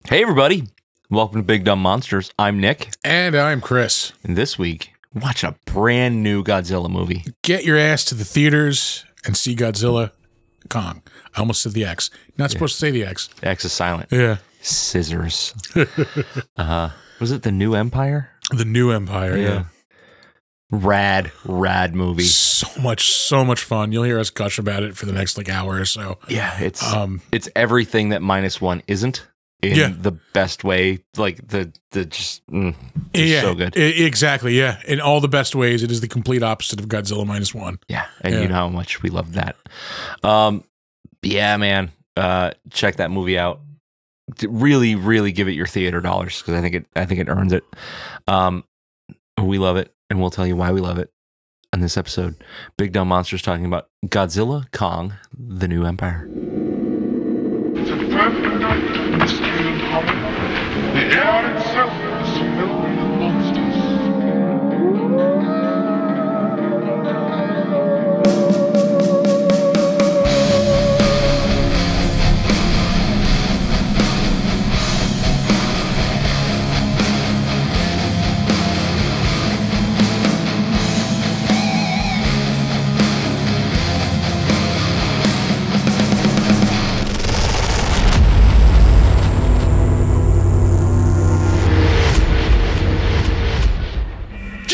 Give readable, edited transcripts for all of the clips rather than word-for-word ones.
Hey everybody, welcome to Big Dumb Monsters. I'm Nick. And I'm Chris. And this week, we're watching a brand new Godzilla movie. Get your ass to the theaters and see Godzilla Kong. I almost said the X. Not supposed to say the X. X is silent. Yeah. Scissors. Was it The New Empire? The New Empire, yeah. Rad movie. So much fun. You'll hear us gush about it for the next hour or so. Yeah, it's everything that -1 isn't. In the best way, so good. Exactly, yeah. In all the best ways, it is the complete opposite of Godzilla -1. Yeah, and you know how much we love that. Yeah, man. Check that movie out. Really give it your theater dollars because I think it earns it. We love it, and we'll tell you why we love it in this episode. Big Dumb Monsters talking about Godzilla, Kong, The New Empire. It's a perfect night in the scale of common. The air itself is filled with monsters.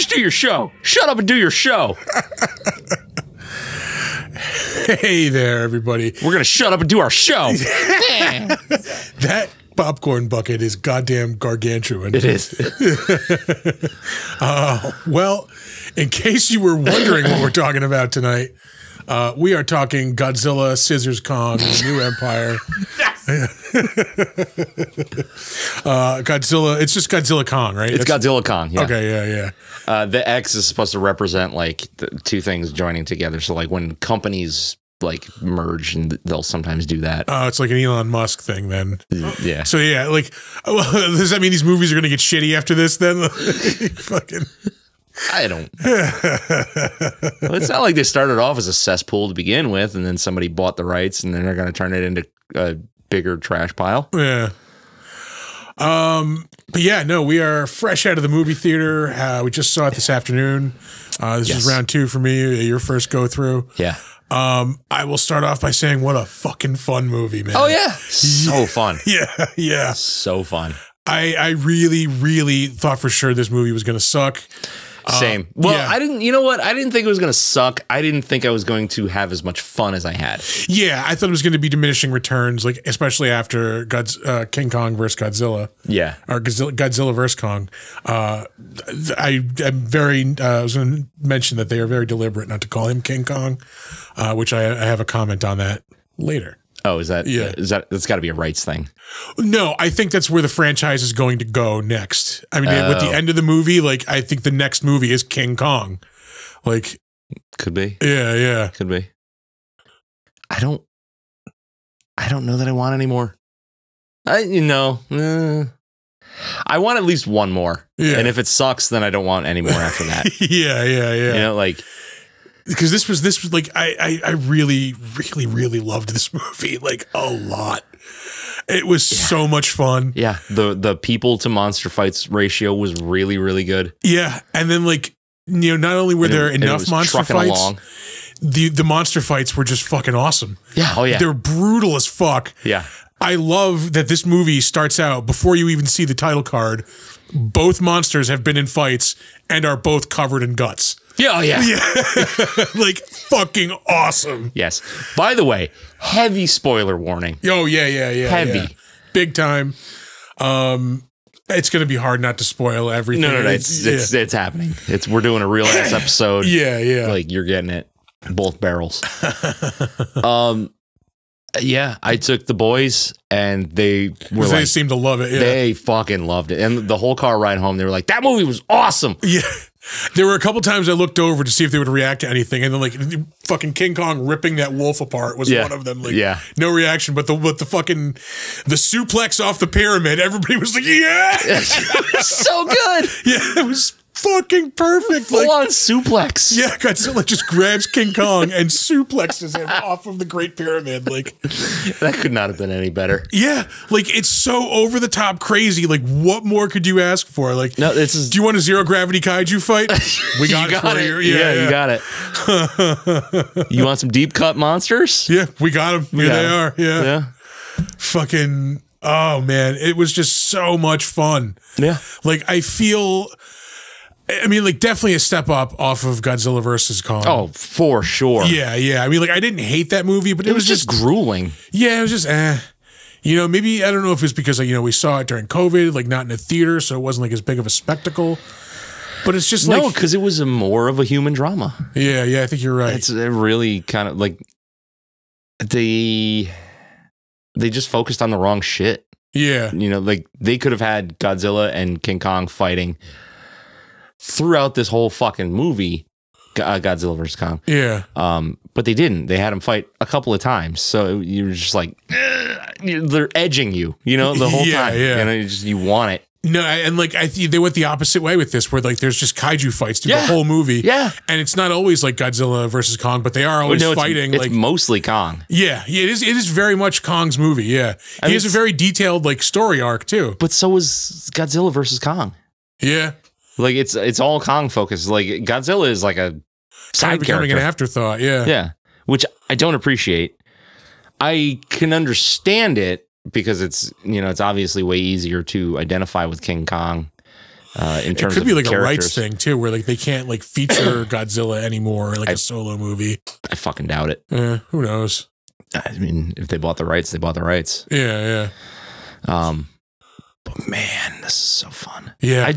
Do your show. Shut up and do your show. Hey there, everybody. We're gonna shut up and do our show. That popcorn bucket is goddamn gargantuan. It is. Well, in case you were wondering what we're talking about tonight, we are talking Godzilla, Scissors Kong, New Empire. Godzilla. It's just Godzilla Kong, right? It's Godzilla Kong. Yeah. Okay. Yeah. The X is supposed to represent the two things joining together. So when companies merge, and they'll sometimes do that. Oh, it's like an Elon Musk thing then. Yeah. So yeah, does that mean these movies are going to get shitty after this then? Fucking. I don't. Well, it's not like they started off as a cesspool to begin with, and then somebody bought the rights, and then they're going to turn it into a bigger trash pile. Yeah. But yeah, no, we are fresh out of the movie theater. We just saw it this afternoon. This is round 2 for me. Your first go through. Yeah. I will start off by saying what a fucking fun movie, man. Oh yeah. So fun. Yeah. So fun. I really thought for sure this movie was going to suck. Same. Well, I didn't, you know what? I didn't think it was going to suck. I didn't think I was going to have as much fun as I had. Yeah, I thought it was going to be diminishing returns, especially after King Kong versus Godzilla. Yeah. Or Godzilla versus Kong. I was going to mention that they are very deliberate not to call him King Kong, which I have a comment on that later. Oh, that's got to be a rights thing? No, I think that's where the franchise is going to go next. I mean, with the end of the movie, I think the next movie is King Kong. Could be. Yeah. Could be. I don't know that I want any more. I want at least one more. Yeah. And if it sucks, then I don't want any more after that. Yeah. You know, because this was I really loved this movie a lot. It was so much fun. Yeah, the people to monster fights ratio was really good. Yeah, and then not only were there enough monster fights, the monster fights were just fucking awesome. Yeah, oh yeah, they're brutal as fuck. Yeah, I love that this movie starts out before you even see the title card. Both monsters have been in fights and are both covered in guts. Yeah, oh yeah. Fucking awesome. Yes. By the way, heavy spoiler warning. Oh, yeah. Heavy. Yeah. Big time. It's going to be hard not to spoil everything. No, it's happening. We're doing a real ass episode. Yeah. You're getting it. Both barrels. Yeah, I took the boys and they seemed to love it. Yeah. They fucking loved it. And the whole car ride home, they were like, that movie was awesome. Yeah. There were a couple times I looked over to see if they would react to anything, and then fucking King Kong ripping that wolf apart was one of them. No reaction, but the suplex off the pyramid, everybody was like, yeah, so good. Yeah, it was fucking perfect. Full on suplex. Yeah, Godzilla just grabs King Kong and suplexes him off of the Great Pyramid. Like, that could not have been any better. Yeah, like it's so over the top crazy. Like, what more could you ask for? Like, no, this is. Do you want a zero gravity kaiju fight? We got it for you. Yeah, you got it. You want some deep cut monsters? Yeah, we got them. Here they are. Yeah. Fucking. Oh man, it was just so much fun. Yeah. Like I feel. I mean, like, definitely a step up off of Godzilla versus Kong. Oh, for sure. Yeah. I mean, like, I didn't hate that movie, but it was just grueling. Yeah, it was just You know, maybe, I don't know if it's because, like, you know, we saw it during COVID, like, not in a theater, so it wasn't, like, as big of a spectacle. But it's just like... No, because it was more of a human drama. Yeah, I think you're right. It's really kind of, like... They just focused on the wrong shit. Yeah. You know, like, they could have had Godzilla and King Kong fighting throughout this whole fucking movie, Godzilla vs. Kong. Yeah. But they didn't. They had him fight a couple of times. So you're just like, they're edging you, you know, the whole time. Yeah. You know, you want it. No, and like they went the opposite way with this, where like there's just kaiju fights through the whole movie. Yeah. And it's not always like Godzilla versus Kong, but they are always fighting. It's mostly Kong. Yeah, it is very much Kong's movie. Yeah. He has a very detailed like story arc too. But so was Godzilla versus Kong. Yeah. Like it's all Kong focused. Like Godzilla is like a side becoming character. An afterthought. Yeah. Yeah. Which I don't appreciate. I can understand it because it's, you know, it's obviously way easier to identify with King Kong. In terms it could be like characters. a rights thing too, where like they can't like feature Godzilla anymore, like a solo movie. I fucking doubt it. Who knows? I mean, if they bought the rights, they bought the rights. Yeah. But man, this is so fun. Yeah.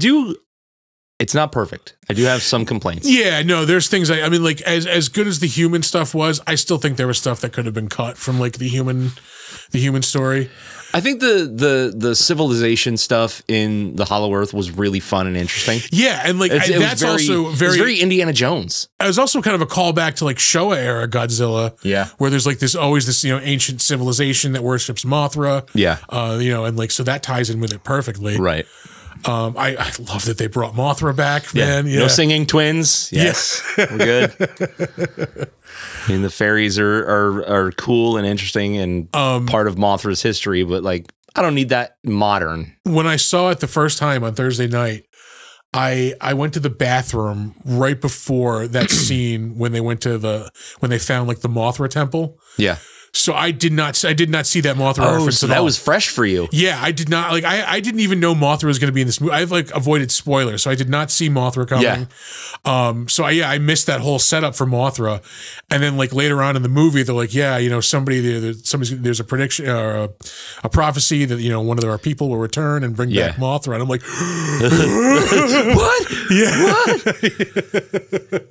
It's not perfect. I do have some complaints. Yeah, no, there's things I mean, like as good as the human stuff was, I still think there was stuff that could have been cut from like the human story. I think the civilization stuff in the Hollow Earth was really fun and interesting. Yeah, and like that's also very Indiana Jones. It was also kind of a callback to like Showa era Godzilla. Yeah, where there's like always this, you know, ancient civilization that worships Mothra. Yeah, you know, and like so that ties in with it perfectly. Right. I love that they brought Mothra back, man. Yeah. No singing twins. Yes, we're good. I mean, the fairies are cool and interesting and part of Mothra's history, but like, I don't need that modern. When I saw it the first time on Thursday night, I went to the bathroom right before that scene when they found like the Mothra temple. Yeah. So I did not see that Mothra reference so at all. That was fresh for you. Yeah, I did not I didn't even know Mothra was going to be in this movie. I've like avoided spoilers, so I did not see Mothra coming. Yeah. So I missed that whole setup for Mothra, and then like later on in the movie, they're like, yeah, you know, there's a prediction or a prophecy that, you know, one of our people will return and bring back Mothra, and I'm like, what? Yeah, what?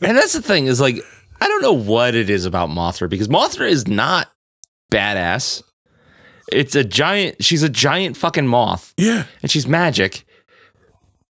And that's the thing is like, I don't know what it is about Mothra, because Mothra is not badass. She's a giant fucking moth. Yeah. And she's magic.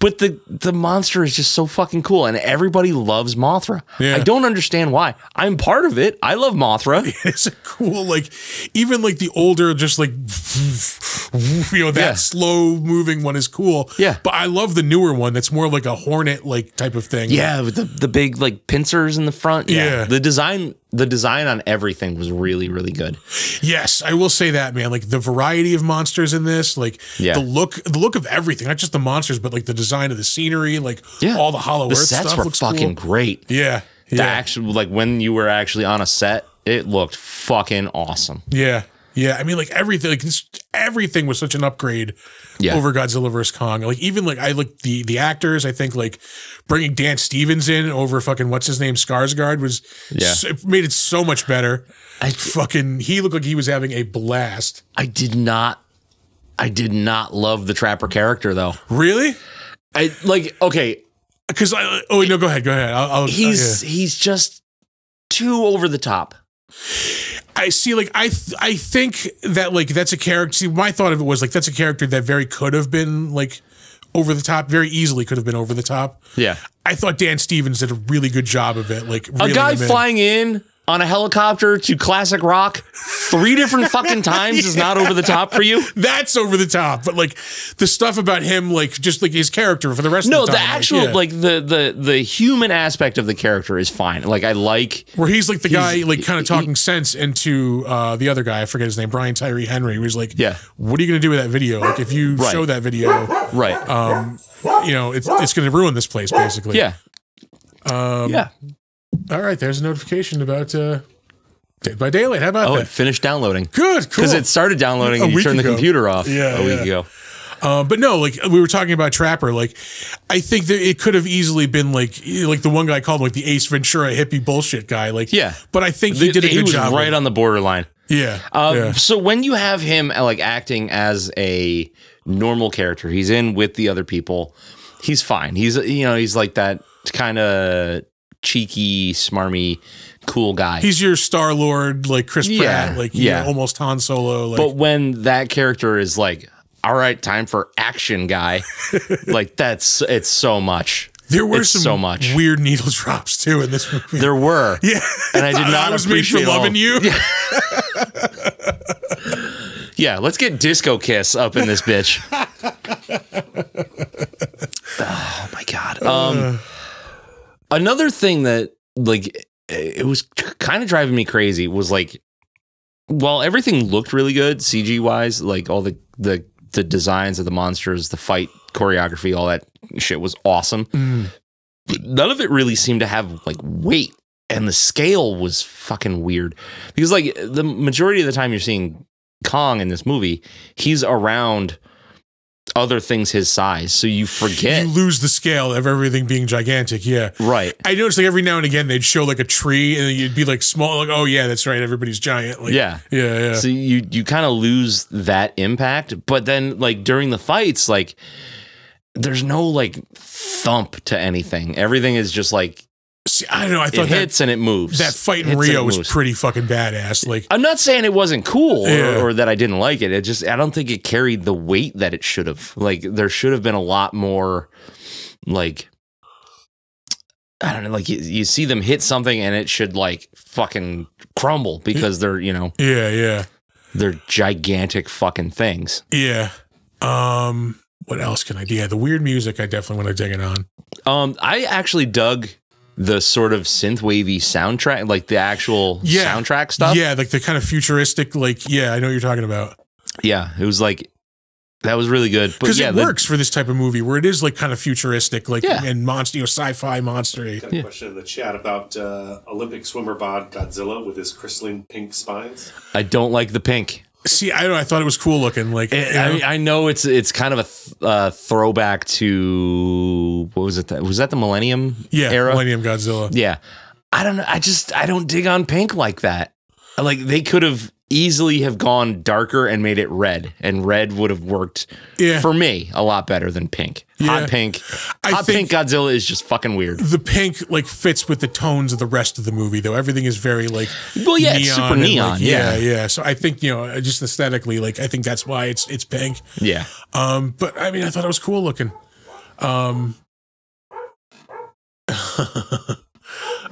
But the monster is just so fucking cool, and everybody loves Mothra. Yeah. I don't understand why. I'm part of it. I love Mothra. It's a cool, like, even like the older, just like, you know, that slow moving one is cool. Yeah. But I love the newer one that's more like a hornet like type of thing. Yeah, with the big like pincers in the front. Yeah. The design on everything was really, really good. Yes, I will say that, man. Like the variety of monsters in this, like the look of everything, not just the monsters, but like the design of the scenery, like all the Hollow Earth stuff. The sets were fucking great. Yeah. The actual, like when you were actually on a set, it looked fucking awesome. Yeah. Yeah. I mean, like everything, everything was such an upgrade over Godzilla vs. Kong. Like even like I like the actors. I think like bringing Dan Stevens in over fucking what's his name Skarsgård was it made it so much better. He looked like he was having a blast. I did not love the Trapper character though. Really? Okay. Because no, go ahead. He's just too over the top. I see, like, I think that, like, that's a character. See, my thought of it was, like, that's a character that very could have been, like, over the top, very easily could have been over the top. Yeah. I thought Dan Stevens did a really good job of it. Like, a guy flying in on a helicopter to classic rock 3 different fucking times is not over the top for you? That's over the top. But like the stuff about him, like just like his character for the rest of the time. No, the actual like the human aspect of the character is fine. Like I like where he's like the guy like kind of talking sense into the other guy, I forget his name, Brian Tyree Henry, who's like, yeah, what are you gonna do with that video? Like if you show that video, you know, it's gonna ruin this place basically. Yeah. Yeah. All right, there's a notification about Dead by Daylight. How about that? It finished downloading. Good, cool. Because it started downloading and you turned the computer off a week ago. But no, like we were talking about Trapper, like I think that it could have easily been like the one guy called him like the Ace Ventura hippie bullshit guy. Like, but I think he did a good job. He was right on the borderline. Yeah. So when you have him like acting as a normal character, he's in with the other people. He's fine. He's he's like that kind of cheeky, smarmy, cool guy. He's your Star-Lord, like Chris Pratt, like almost Han Solo. Like. But when that character is like, all right, time for action guy, like it's so much. There were some weird needle drops too in this movie. There were. Yeah. And I did not appreciate for loving you. Yeah, let's get Disco Kiss up in this bitch. Oh my God. Another thing that like it was kind of driving me crazy was like, while everything looked really good CG wise, like all the designs of the monsters, the fight choreography, all that shit was awesome. But none of it really seemed to have like weight, and the scale was fucking weird because like the majority of the time you're seeing Kong in this movie, he's around other things his size, so you forget. You lose the scale of everything being gigantic. Yeah, right. I noticed like every now and again they'd show like a tree, and you'd be like small, like, oh yeah, that's right, everybody's giant. Like, yeah. So you kind of lose that impact, but then like during the fights, like there's no like thump to anything. Everything is just like. See, I don't know. I thought it hits and it moves. That fight in Rio was pretty fucking badass. Like, I'm not saying it wasn't cool or that I didn't like it. It just, I don't think it carried the weight that it should have. Like, there should have been a lot more, like, I don't know, like you see them hit something and it should like fucking crumble because they're, they're gigantic fucking things. Yeah. What else can I do? Yeah, the weird music I definitely want to dig it on. I actually dug the sort of synth wavy soundtrack, like the actual soundtrack stuff. Yeah, like the kind of futuristic, like, I know what you're talking about. Yeah, it was like, that was really good. Because it works for this type of movie where it is like kind of futuristic, like, and monster, sci-fi monster-y. Got a question in the chat about Olympic swimmer bod Godzilla with his crystalline pink spines. I don't like the pink. See, I don't know. I thought it was cool looking. Like, I know it's kind of a throwback to what was it? Was that the Millennium era? Millennium Godzilla. Yeah, I don't know. I don't dig on pink like that. Like they could have easily have gone darker and made it red, and red would have worked for me a lot better than pink. Hot pink. Hot pink Godzilla is just fucking weird. The pink like fits with the tones of the rest of the movie, though. Everything is very like neon, it's super neon. Like, yeah. So I think just aesthetically, like I think that's why it's pink. Yeah. But I mean, I thought it was cool looking.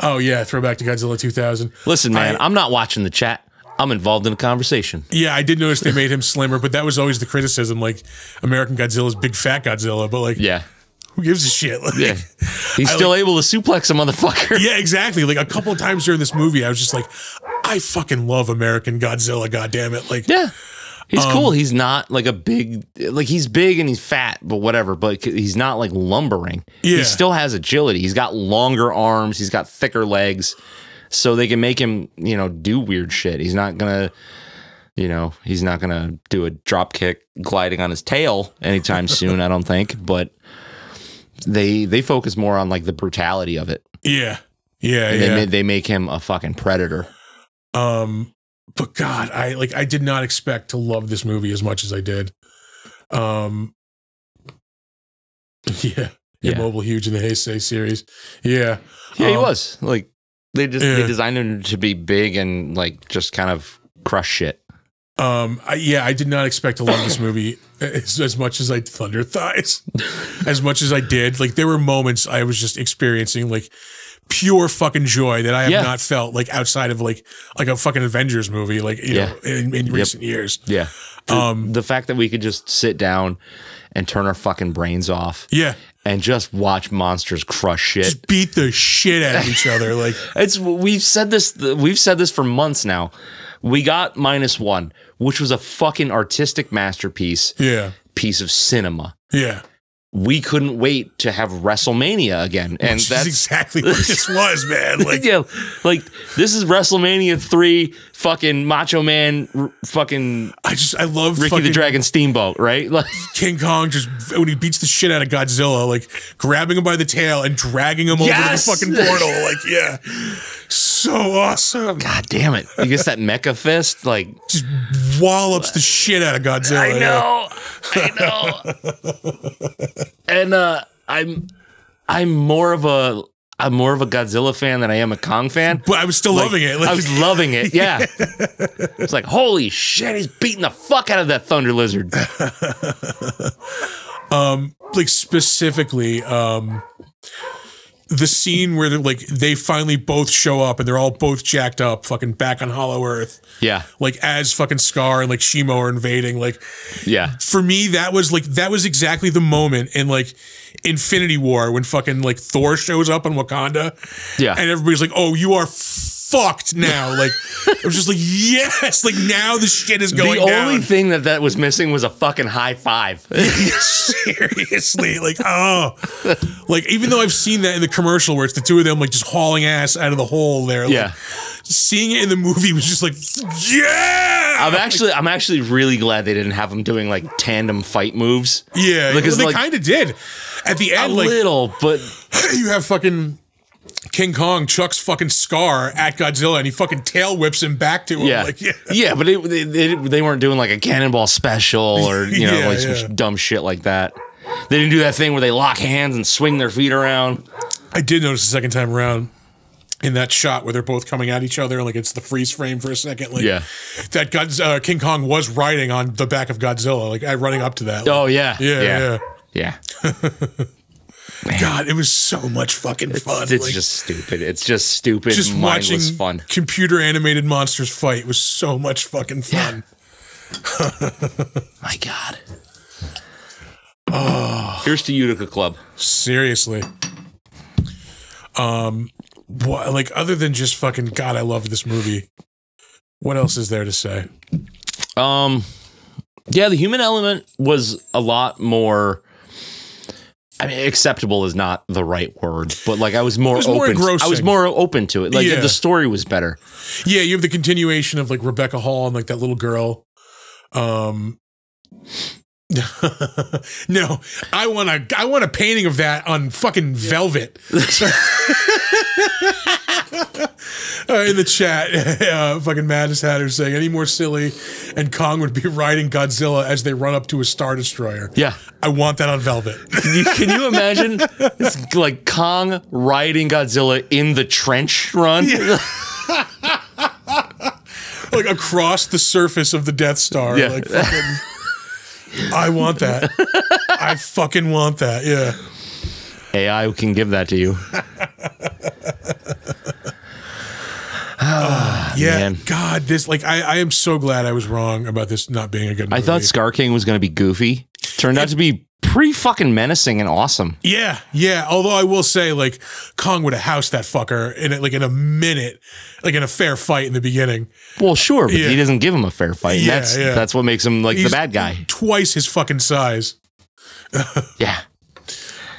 Oh yeah, throwback to Godzilla 2000. Listen, man, I'm not watching the chat. I'm involved in a conversation. Yeah, I did notice they made him slimmer, but that was always the criticism. Like, American Godzilla's big fat Godzilla, but like, who gives a shit? Like, he's still able to suplex a motherfucker. Yeah, exactly. Like a couple of times during this movie, I was just like, I fucking love American Godzilla. God damn it! Like, he's cool. He's not like a big, like he's big and he's fat, but whatever. But he's not like lumbering. Yeah. He still has agility. He's got longer arms. He's got thicker legs. So they can make him, do weird shit. He's not gonna, he's not gonna do a drop kick gliding on his tail anytime soon. I don't think. But they focus more on like the brutality of it. Yeah. They make him a fucking predator. But God, I did not expect to love this movie as much as I did. Mobile Huge in the Heisei series. Yeah. Yeah, he was like. They designed him to be big and like just kind of crush shit. I did not expect to love this movie as much as I Thunder Thighs, as much as I did. Like there were moments I was just experiencing like pure fucking joy that I have not felt like outside of like a fucking Avengers movie, like you know, in recent years. Yeah. The fact that we could just sit down and turn our fucking brains off. Yeah. And just watch monsters crush shit. Just beat the shit out of each other. Like we've said this for months now. We got -1, which was a fucking artistic masterpiece. Yeah. Piece of cinema. Yeah. We couldn't wait to have WrestleMania again. And that's exactly what this was, man. Like, yeah, like this is WrestleMania 3, fucking Macho Man, fucking I love Ricky the Dragon Steamboat, right? Like King Kong just when he beats the shit out of Godzilla, like grabbing him by the tail and dragging him over the fucking portal. Like, yeah. So awesome. God damn it. You guess that mecha fist, like just wallops the shit out of Godzilla. I know. And I'm more of a Godzilla fan than I am a Kong fan. But I was still loving it. Like, I was loving it. Yeah. It's like, holy shit, he's beating the fuck out of that Thunder Lizard. like specifically, the scene where they finally both show up and they're all both jacked up, fucking back on Hollow Earth. Yeah. Like as fucking Scar and like Shimo are invading. Like, yeah. For me, that was exactly the moment in like Infinity War when fucking like Thor shows up on Wakanda. Yeah. And everybody's like, oh, you are fucked now. Like, I was just like, yes, like now the shit is going down. The only thing that was missing was a fucking high five. Seriously, like, oh, like even though I've seen that in the commercial where it's the two of them like just hauling ass out of the hole there. Yeah. Like, seeing it in the movie was just like, yeah. I'm actually really glad they didn't have them doing like tandem fight moves. Yeah, because they kind of did at the end, a like little, but you have fucking King Kong chucks fucking Scar at Godzilla and he fucking tail whips him back to him. Yeah, like, yeah, but they weren't doing like a cannonball special or you know some dumb shit like that. They didn't do that thing where they lock hands and swing their feet around. I did notice the second time around in that shot where they're both coming at each other, like it's the freeze frame for a second. Like, that King Kong was riding on the back of Godzilla, like running up to that. Like, oh yeah, yeah. God, it was so much fucking fun. It's like, just stupid. It's just stupid, just mindless watching fun. Computer animated monsters fight was so much fucking fun. My God. Oh, here's to Utica Club. Seriously. What, like other than just fucking God, I love this movie. What else is there to say? Yeah, the human element was a lot more. I mean, acceptable is not the right word, but like I was more open. I was more open to it. Like the story was better. Yeah, you have the continuation of like Rebecca Hall and like that little girl. No, I want a painting of that on fucking velvet. In the chat, fucking Madness Hatter saying any more silly, and Kong would be riding Godzilla as they run up to a Star Destroyer. Yeah, I want that on velvet. Can you imagine? It's like Kong riding Godzilla in the trench run, like across the surface of the Death Star. Yeah. Like fucking. I want that. I fucking want that. Yeah. AI can give that to you. Yeah. Man. God, this like I am so glad I was wrong about this not being a good movie. I thought Scar King was going to be goofy. Turned out to be pretty fucking menacing and awesome. Yeah, yeah. Although I will say, like, Kong would have housed that fucker in a minute, like in a fair fight in the beginning. Well, sure, but he doesn't give him a fair fight. And that's what makes him like the bad guy. Twice his fucking size. Yeah.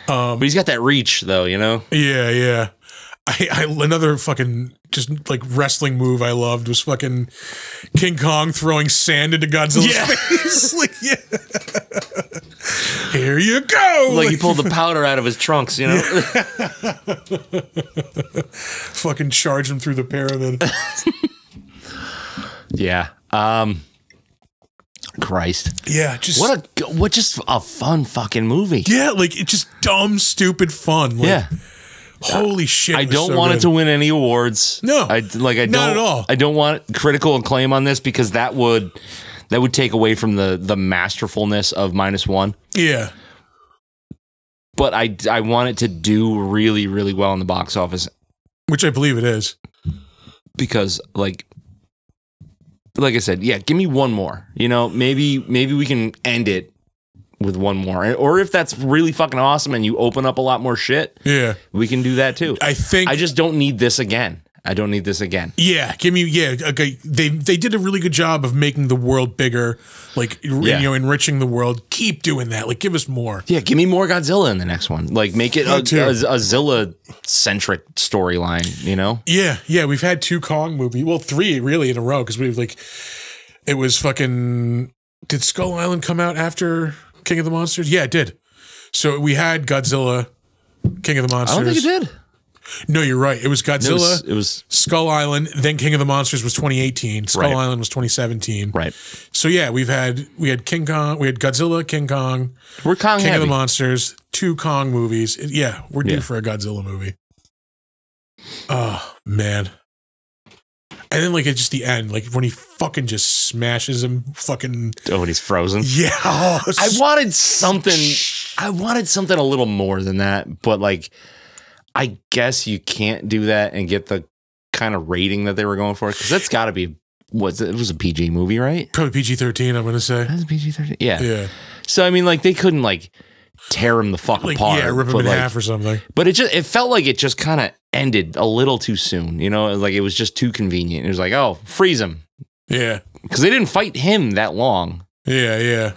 But he's got that reach, though. You know. Yeah, yeah. Another fucking just like wrestling move I loved was fucking King Kong throwing sand into Godzilla's face. Like, here you go. Like he pulled the powder out of his trunks, you know? Fucking charge him through the pyramid. Yeah. Christ. Yeah, just what just a fun fucking movie. Yeah, like it's just dumb, stupid fun. Like, holy shit! I don't want it to win any awards. No, not at all. I don't want critical acclaim on this because that would take away from the masterfulness of -1. Yeah, but I want it to do really, really well in the box office. Which I believe it is. Because like I said, yeah, give me one more. You know, maybe we can end it with one more. Or if that's really fucking awesome and you open up a lot more shit, yeah, we can do that too. I just don't need this again. I don't need this again. Yeah, okay. They did a really good job of making the world bigger, like you know, enriching the world. Keep doing that. Like, give us more. Yeah, give me more Godzilla in the next one. Like, make it a Zilla centric storyline. You know? Yeah. We've had 2 Kong movies. Well, 3 really in a row because we've like, it was fucking. Did Skull Island come out after King of the Monsters? Yeah, it did. So we had Godzilla, King of the Monsters. I don't think it did. No, you're right. It was Godzilla. It was Skull Island. Then King of the Monsters was 2018. Skull Island was 2017. Right. So yeah, we had King Kong. We had Godzilla, King Kong. We're Kong King heavy. of the Monsters. 2 Kong movies. We're due for a Godzilla movie. Oh man. And then like it's just the end, like when he fucking just smashes him, fucking. Oh, when he's frozen. Yeah. I wanted something a little more than that, but like. I guess you can't do that and get the kind of rating that they were going for because that's got to be it was a PG movie, right? Probably PG-13. I'm going to say that's PG-13. Yeah. Yeah. So I mean, like they couldn't like tear him the fuck apart. Yeah, rip him in half or something. But it felt like it just kind of ended a little too soon. You know, like it was just too convenient. It was like, oh, freeze him. Yeah. Because they didn't fight him that long. Yeah.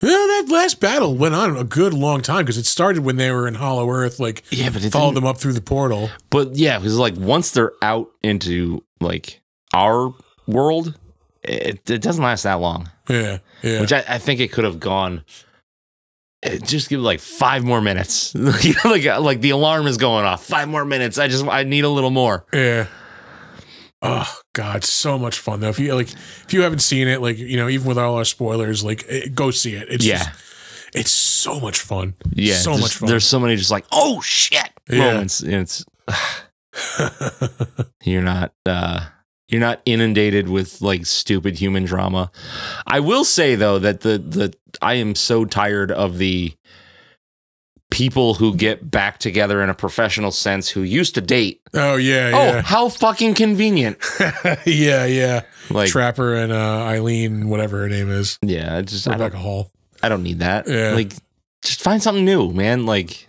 Well, that last battle went on a good long time because it started when they were in Hollow Earth, like but it followed them up through the portal. But yeah, because like once they're out into like our world, it doesn't last that long. Yeah. Which I think it could have gone. Just give like 5 more minutes. You know, like the alarm is going off. 5 more minutes. I need a little more. Yeah. Oh God, so much fun though. If you haven't seen it, like, you know, even with all our spoilers, like go see it. It's it's so much fun. Yeah, so much fun. There's so many just like, oh shit moments. And it's you're not inundated with like stupid human drama. I will say though that I am so tired of the people who get back together in a professional sense who used to date. Oh yeah. Oh, how fucking convenient. Yeah. Like Trapper and Eileen, whatever her name is. Yeah, Rebecca Hall. I don't need that. Yeah. Like, just find something new, man. Like,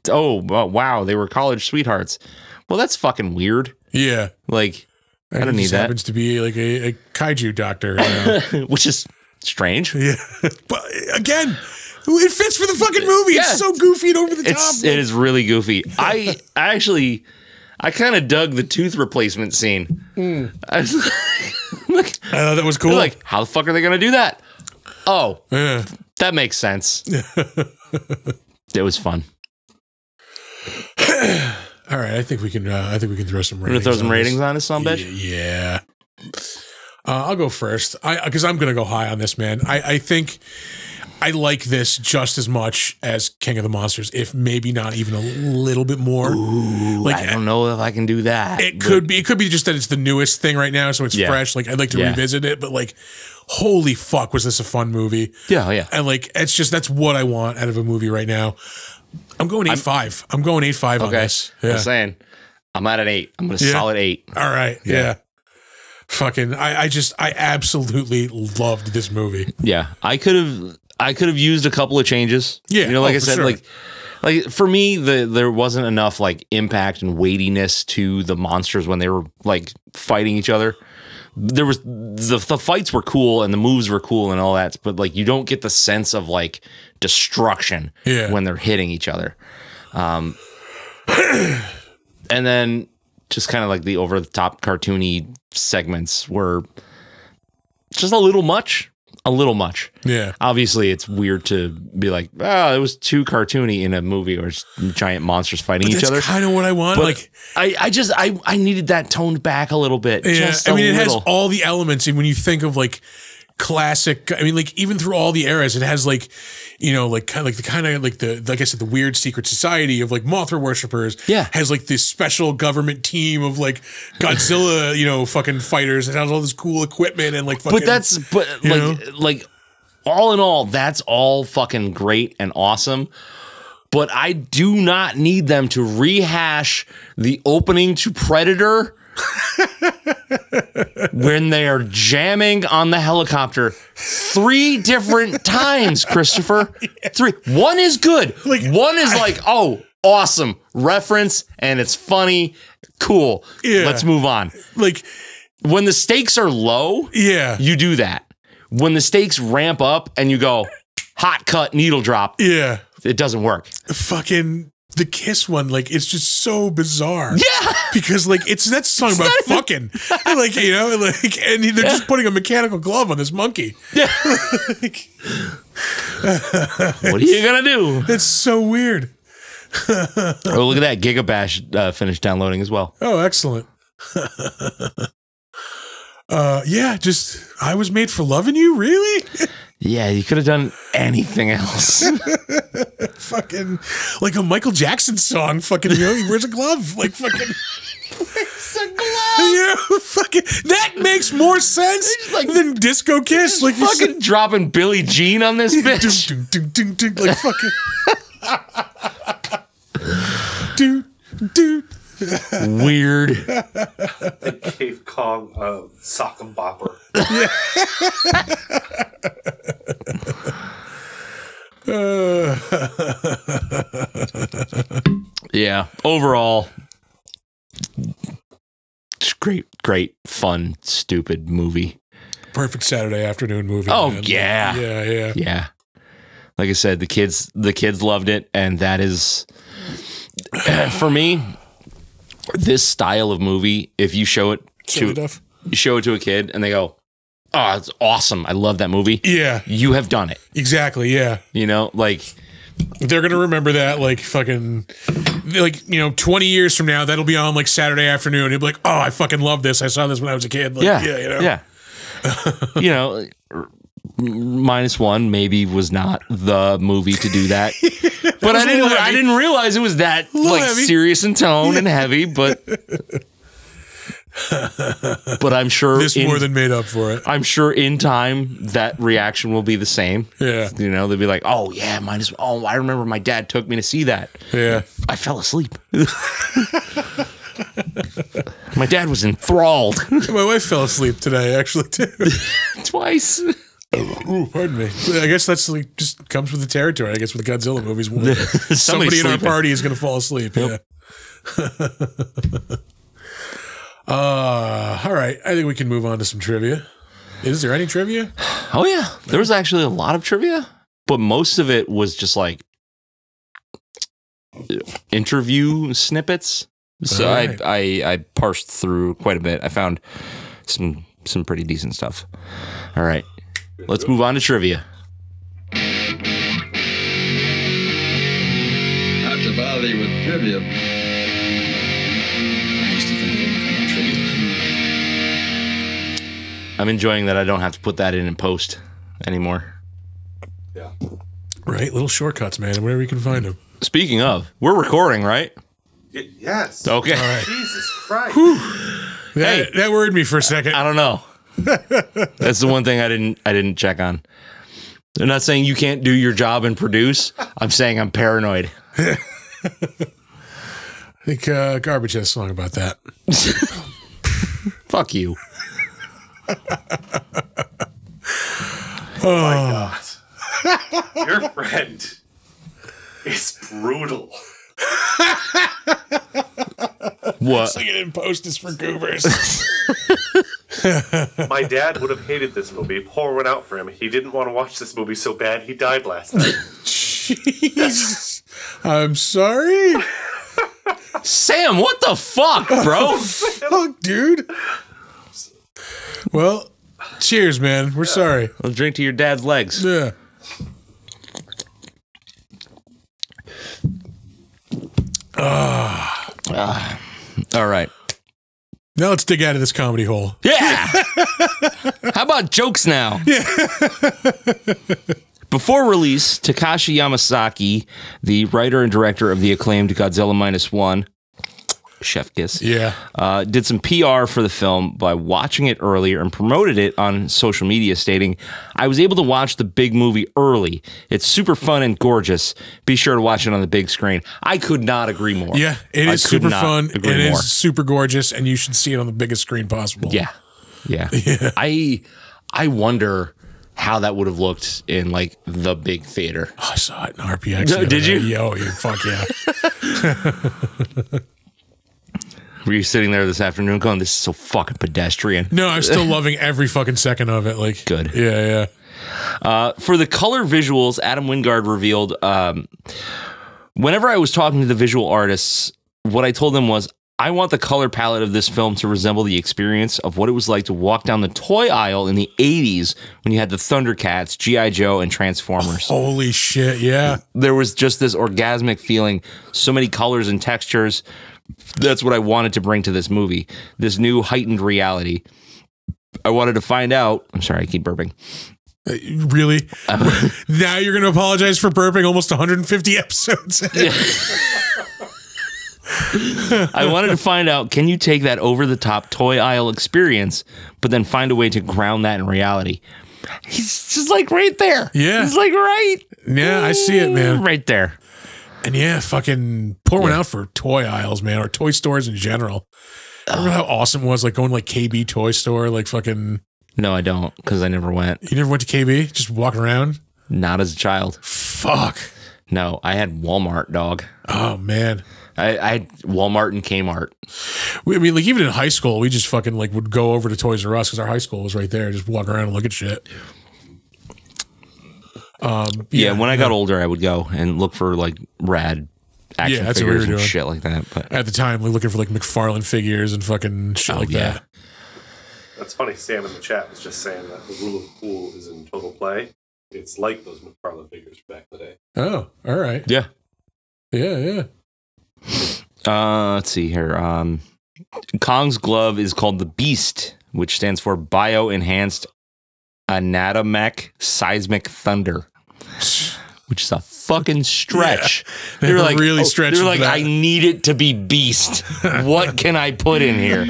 oh wow, they were college sweethearts. Well, that's fucking weird. Yeah. Like, I don't need that. Happens to be like a kaiju doctor, you know? Which is strange. Yeah, but again. It fits for the fucking movie. Yeah. It's so goofy and over the top. It is really goofy. I kind of dug the tooth replacement scene. I was like, I thought that was cool. Like, how the fuck are they going to do that? Oh, yeah. That makes sense. It was fun. All right, I think we can throw some ratings. We're gonna throw some ratings on this son bitch. Yeah. I'll go first. Because I'm gonna go high on this, man. I think. I like this just as much as King of the Monsters, if maybe not even a little bit more. Ooh, like, I don't know if I can do that. It could be just that it's the newest thing right now, so it's fresh. Like I'd like to revisit it, but like, holy fuck, was this a fun movie? Yeah. And like, that's what I want out of a movie right now. I'm going 8.5. I'm going 8.5 on this. Yeah. I'm saying I'm at an 8. I'm going to solid 8. All right. Yeah. Fucking, I absolutely loved this movie. Yeah, I could have used a couple of changes. Yeah, you know, like I said, sure. like for me, there wasn't enough like impact and weightiness to the monsters when they were like fighting each other. There was the fights were cool and the moves were cool and all that, but like you don't get the sense of like destruction when they're hitting each other. And then just kind of like the over the top cartoony segments were just a little much. Yeah. Obviously, it's weird to be like, oh, it was too cartoony in a movie or giant monsters fighting each other. That's kind of what I want. But like, I needed that toned back a little bit. Yeah. Just it has all the elements. And when you think of like classic, I mean, like even through all the eras, it has like, you know, like kind of like I said, the weird secret society of like Mothra worshippers. Yeah. Has like this special government team of like Godzilla, you know, fucking fighters. It has all this cool equipment and like fucking. Like all in all, that's all fucking great and awesome. but I do not need them to rehash the opening to Predator when they are jamming on the helicopter 3 different times, Christopher. 3. One is good. One is like, oh, awesome reference, and it's funny. Cool. Yeah. Let's move on. Like, when the stakes are low, you do that. When the stakes ramp up and you go hot cut needle drop, it doesn't work. Fucking the Kiss one, like, it's just so bizarre. Yeah, because like it's that song about fucking, and, like, you know, like, and they're just putting a mechanical glove on this monkey. Yeah. Like, what are you gonna do? It's so weird. Oh, look at that! Gigabash finished downloading as well. Oh, excellent. Yeah, just I Was Made for Loving You, really? Yeah, you could have done anything else. Fucking like a Michael Jackson song. Fucking, you know, he wears a glove. Like fucking. It's a glove. Yeah, fucking. That makes more sense than Disco Kiss. Like fucking dropping Billie Jean on this bitch. Ding, ding, ding, ding, like fucking. Dude. Weird. The Cave Kong sock'em bopper. Yeah. Overall, just great, fun, stupid movie. Perfect Saturday afternoon movie. Oh, man. yeah. Yeah. Like I said, the kids loved it, and that is for me. This style of movie, if you show it to a kid and they go, "Oh, it's awesome! I love that movie." Yeah, you have done it. Exactly. Yeah, you know, like they're gonna remember that. Like fucking, like, you know, 20 years from now, that'll be on like Saturday afternoon. You'll be like, "Oh, I fucking love this! I saw this when I was a kid." Like, yeah, you know, yeah. You know, -1 maybe was not the movie to do that. But I didn't realize it was that like heavy. serious in tone and heavy, but I'm sure this more than made up for it. I'm sure in time that reaction will be the same. Yeah. You know, they'll be like, "Oh yeah, oh, I remember my dad took me to see that." Yeah. I fell asleep. My dad was enthralled. My wife fell asleep today, actually, too. Twice. Ooh, pardon me. I guess that's like just comes with the territory. I guess with the Godzilla movies, somebody in our party is going to fall asleep. Yep. Yeah. All right. I think we can move on to some trivia. Is there any trivia? Oh yeah, there was actually a lot of trivia, but most of it was just like interview snippets. So right. I parsed through quite a bit. I found some pretty decent stuff. All right. Let's move on to trivia. Not to bother you with trivia. I used to think they were kind of trivia. I'm enjoying that I don't have to put that in post anymore. Yeah. Right? Little shortcuts, man. Wherever you can find them. Speaking of, we're recording, right? Yes. Okay. All right. Jesus Christ. That worried me for a second. I don't know. That's the one thing I didn't check on. They're not saying you can't do your job and produce. I'm saying I'm paranoid. I think Garbage has a song about that. Fuck you. Oh my God. Your friend is brutal. What? Sing it in post is for goobers. My dad would have hated this movie. Pour one out for him. He didn't want to watch this movie so bad he died last night. Jeez. I'm sorry. Sam, what the fuck, bro? Fuck, dude. Well, cheers, man. We're sorry. I'll drink to your dad's legs. Yeah. All right. Now let's dig out of this comedy hole. Yeah. How about jokes now? Yeah. Before release, Takashi Yamasaki, the writer and director of the acclaimed Godzilla -1, Chef kiss. Yeah. Did some PR for the film by watching it earlier and promoted it on social media, stating, "I was able to watch the big movie early. It's super fun and gorgeous. Be sure to watch it on the big screen." I could not agree more. Yeah, it is I could super not fun. agree It more. is super gorgeous, and you should see it on the biggest screen possible. Yeah. I wonder how that would have looked in like the big theater. Oh, I saw it in RPX. Did you? Yo, fuck yeah. Were you sitting there this afternoon going, "This is so fucking pedestrian"? No, I'm still loving every fucking second of it. Like, Good. Yeah. For the color visuals, Adam Wingard revealed, whenever I was talking to the visual artists, what I told them was, I want the color palette of this film to resemble the experience of what it was like to walk down the toy aisle in the 80s when you had the Thundercats, G.I. Joe, and Transformers. Holy shit, yeah. There was just this orgasmic feeling, so many colors and textures. That's what I wanted to bring to this movie, this new heightened reality. I wanted to find out. I'm sorry, I keep burping. Really? Now you're going to apologize for burping almost 150 episodes. I wanted to find out, can you take that over-the-top toy aisle experience, but then find a way to ground that in reality? He's just like right there. Yeah. He's like right. Yeah, I see it, man. Right there. And yeah, fucking pour one out for toy aisles, man, or toy stores in general. Remember how awesome it was, like going to like KB toy store, like fucking. No, I don't, because I never went. You never went to KB? Just walking around? Not as a child. Fuck. No, I had Walmart, dog. Oh, man. I had Walmart and Kmart. I mean, like even in high school, we just fucking like would go over to Toys R Us because our high school was right there. Just walk around and look at shit. When I got older, I would go and look for like rad action that's what we figures were and doing. shit like that. But At the time, we were looking for like McFarlane figures and fucking shit like that. That's funny. Sam in the chat was just saying that the rule of cool is in total play. It's like those McFarlane figures back in the day. Oh, all right. yeah. Yeah. Let's see here. Kong's glove is called the Beast, which stands for Bio-Enhanced Anatomic Seismic Thunder, which is a fucking stretch. Yeah. They were really stretching They're like, for that. I need it to be Beast. What can I put in here?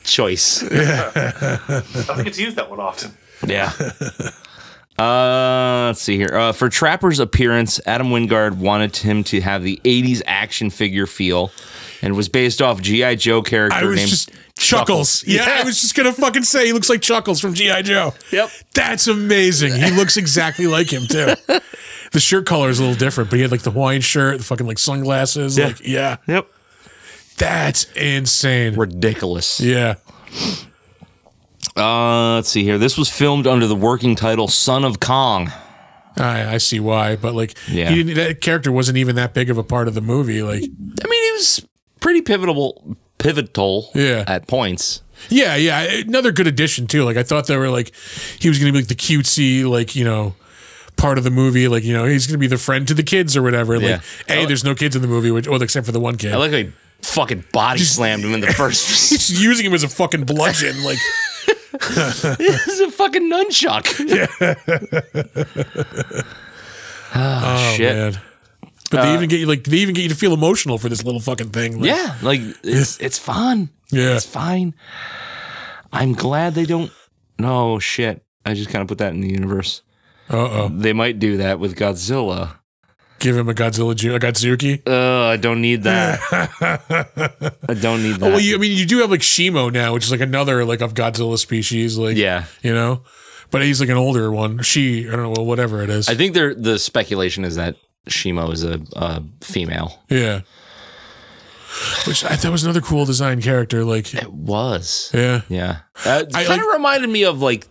Choice. I don't get to use that one often. Yeah. Let's see here. For Trapper's appearance, Adam Wingard wanted him to have the 80s action figure feel and was based off G.I. Joe character I was named just Chuckles. Yeah, I was just going to fucking say he looks like Chuckles from G.I. Joe. Yep. That's amazing. He looks exactly like him, too. The shirt color is a little different, but he had like the Hawaiian shirt, the fucking like sunglasses. Yeah. Like, yeah. Yep. That's insane. Ridiculous. Yeah. Let's see here. This was filmed under the working title Son of Kong. I see why, but like, Yeah. that character wasn't even that big of a part of the movie. Like, I mean, it was pretty pivotal Yeah. at points. yeah. Another good addition, too. Like, I thought they were like, he was going to be like the cutesy, like, part of the movie. Like, he's going to be the friend to the kids or whatever. Yeah. Like, there's no kids in the movie, except for the one kid. I like how he fucking body slammed him in the first. He's just using him as a fucking bludgeon. Like, This is a fucking nunchuck. Oh, shit. man. But they even get you to feel emotional for this little fucking thing. Like, Yeah, like it's fun. Yeah. It's fine. I'm glad they don't. No shit. I just kind of put that in the universe. They might do that with Godzilla. Give him a Godzuki. I don't need that. I don't need that. Well, you do have like Shimo now, which is like another like of Godzilla species. Like, Yeah. but he's like an older one. I don't know, well, whatever it is. I think the speculation is that Shimo is a female. Yeah. Which I thought was another cool design character. Like, It was. yeah. Yeah. It kind of reminded me of like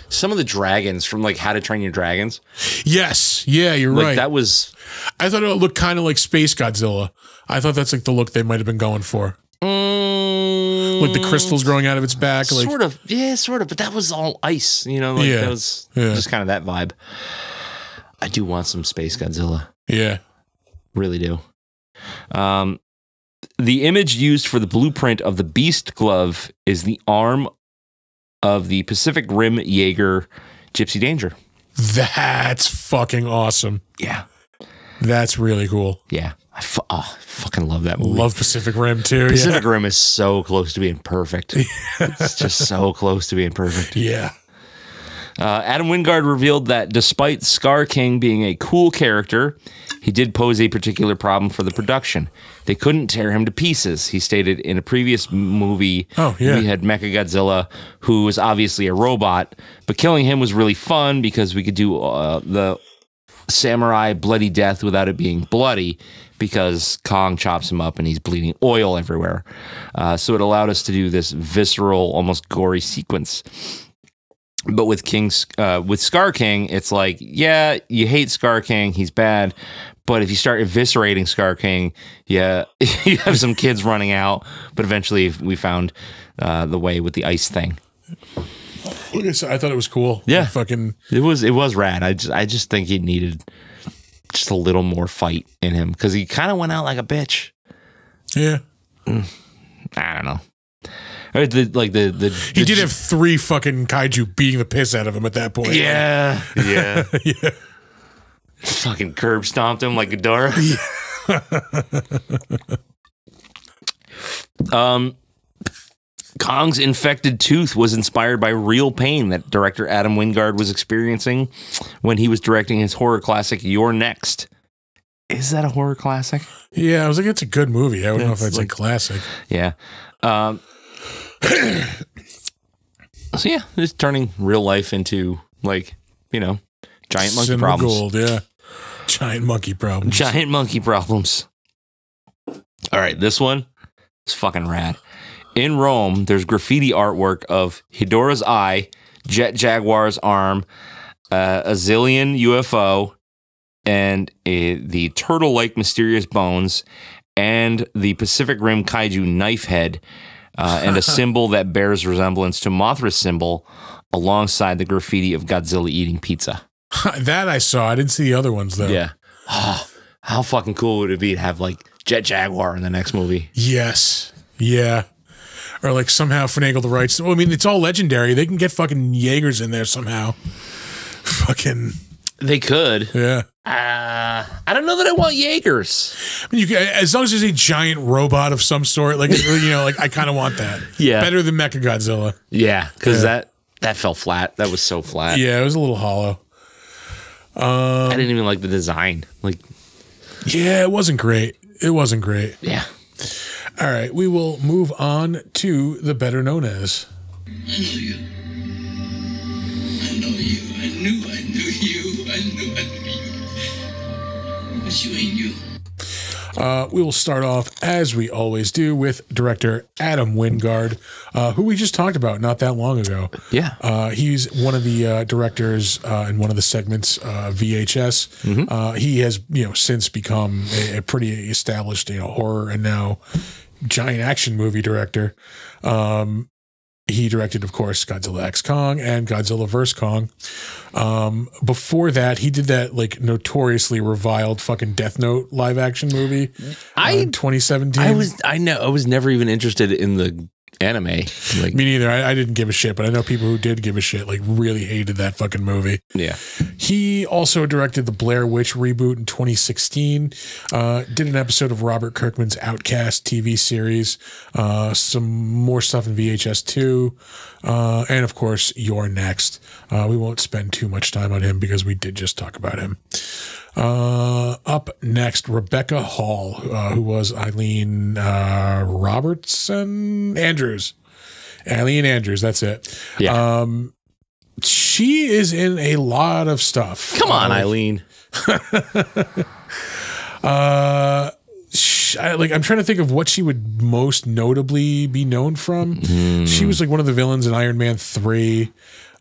some of the dragons from like How to Train Your Dragons. Yes. Yeah, you're Like right. that was I thought it looked kind of like Space Godzilla. I thought that's like the look they might have been going for. Like the crystals growing out of its back. Like, sort of. But that was all ice, like Yeah. that was Yeah. just kind of that vibe. I do want some Space Godzilla. yeah. Really do. The image used for the blueprint of the Beast glove is the arm of the Pacific Rim Jaeger Gypsy Danger. That's fucking awesome. Yeah. That's really cool. Yeah. I fucking love that movie. Love Pacific Rim too. Pacific Rim is so close to being perfect. It's just so close to being perfect. Yeah. Adam Wingard revealed that despite Scar King being a cool character, he did pose a particular problem for the production. They couldn't tear him to pieces. He stated in a previous movie, we had Mechagodzilla, who was obviously a robot, but killing him was really fun because we could do the samurai bloody death without it being bloody, because Kong chops him up and he's bleeding oil everywhere. So it allowed us to do this visceral, almost gory sequence. But with Scar King, it's like, yeah, you hate Scar King, he's bad. But if you start eviscerating Scar King, yeah, you have some kids running out. But eventually, we found the way with the ice thing. I thought it was cool. Yeah, it was rad. I just think he needed just a little more fight in him because he kind of went out like a bitch. Yeah, I don't know. He did have 3 fucking kaiju beating the piss out of him at that point. Yeah. Yeah. Fucking curb stomped him like Ghidorah. Kong's infected tooth was inspired by real pain that director Adam Wingard was experiencing when he was directing his horror classic You're Next. Is that a horror classic? Yeah, I was like, it's a good movie. I don't know if it's like a classic. Yeah. So yeah, it's turning real life into giant monkey Cinema problems. Gold, yeah. Giant monkey problems. Giant monkey problems. All right, this one is fucking rad. In Rome, there's graffiti artwork of Hidora's eye, Jet Jaguar's arm, a zillion UFO, and the turtle-like mysterious bones, and the Pacific Rim Kaiju knife head, and a symbol that bears resemblance to Mothra's symbol alongside the graffiti of Godzilla eating pizza. That I saw. I didn't see the other ones, though. Yeah. Oh, how fucking cool would it be to have, Jet Jaguar in the next movie? Yes. Yeah. Or, somehow finagle the rights. Well, I mean, it's all Legendary. They can get fucking Jaegers in there somehow. Fucking... They could. Yeah. I don't know that I want Jaegers. I mean, as long as there's a giant robot of some sort, I kind of want that. Yeah. Better than Mechagodzilla. Yeah, because that fell flat. That was so flat. Yeah, it was a little hollow. I didn't even like the design. Yeah, it wasn't great. Yeah. All right, we will move on to the better known as. I know you. I know you. I knew you. I knew you. But you ain't you. We will start off, as we always do, with director Adam Wingard, who we just talked about not that long ago. Yeah. He's one of the directors in one of the segments, VHS. Mm-hmm. He has, since become a pretty established, horror and now giant action movie director. He directed, of course, Godzilla X Kong and Godzilla vs. Kong. Before that, he did that notoriously reviled fucking Death Note live action movie in 2017. I was never even interested in the anime. Me neither. I didn't give a shit, but I know people who did give a shit, really hated that fucking movie. Yeah. He also directed the Blair Witch reboot in 2016. Did an episode of Robert Kirkman's Outcast TV series. Some more stuff in VHS 2. And of course, You're Next. We won't spend too much time on him because we did just talk about him. Up next, Rebecca Hall, who was Eileen Andrews. Eileen Andrews, that's it. Yeah. She is in a lot of stuff. Come on, Eileen. I'm trying to think of what she would most notably be known from. She was one of the villains in Iron Man 3.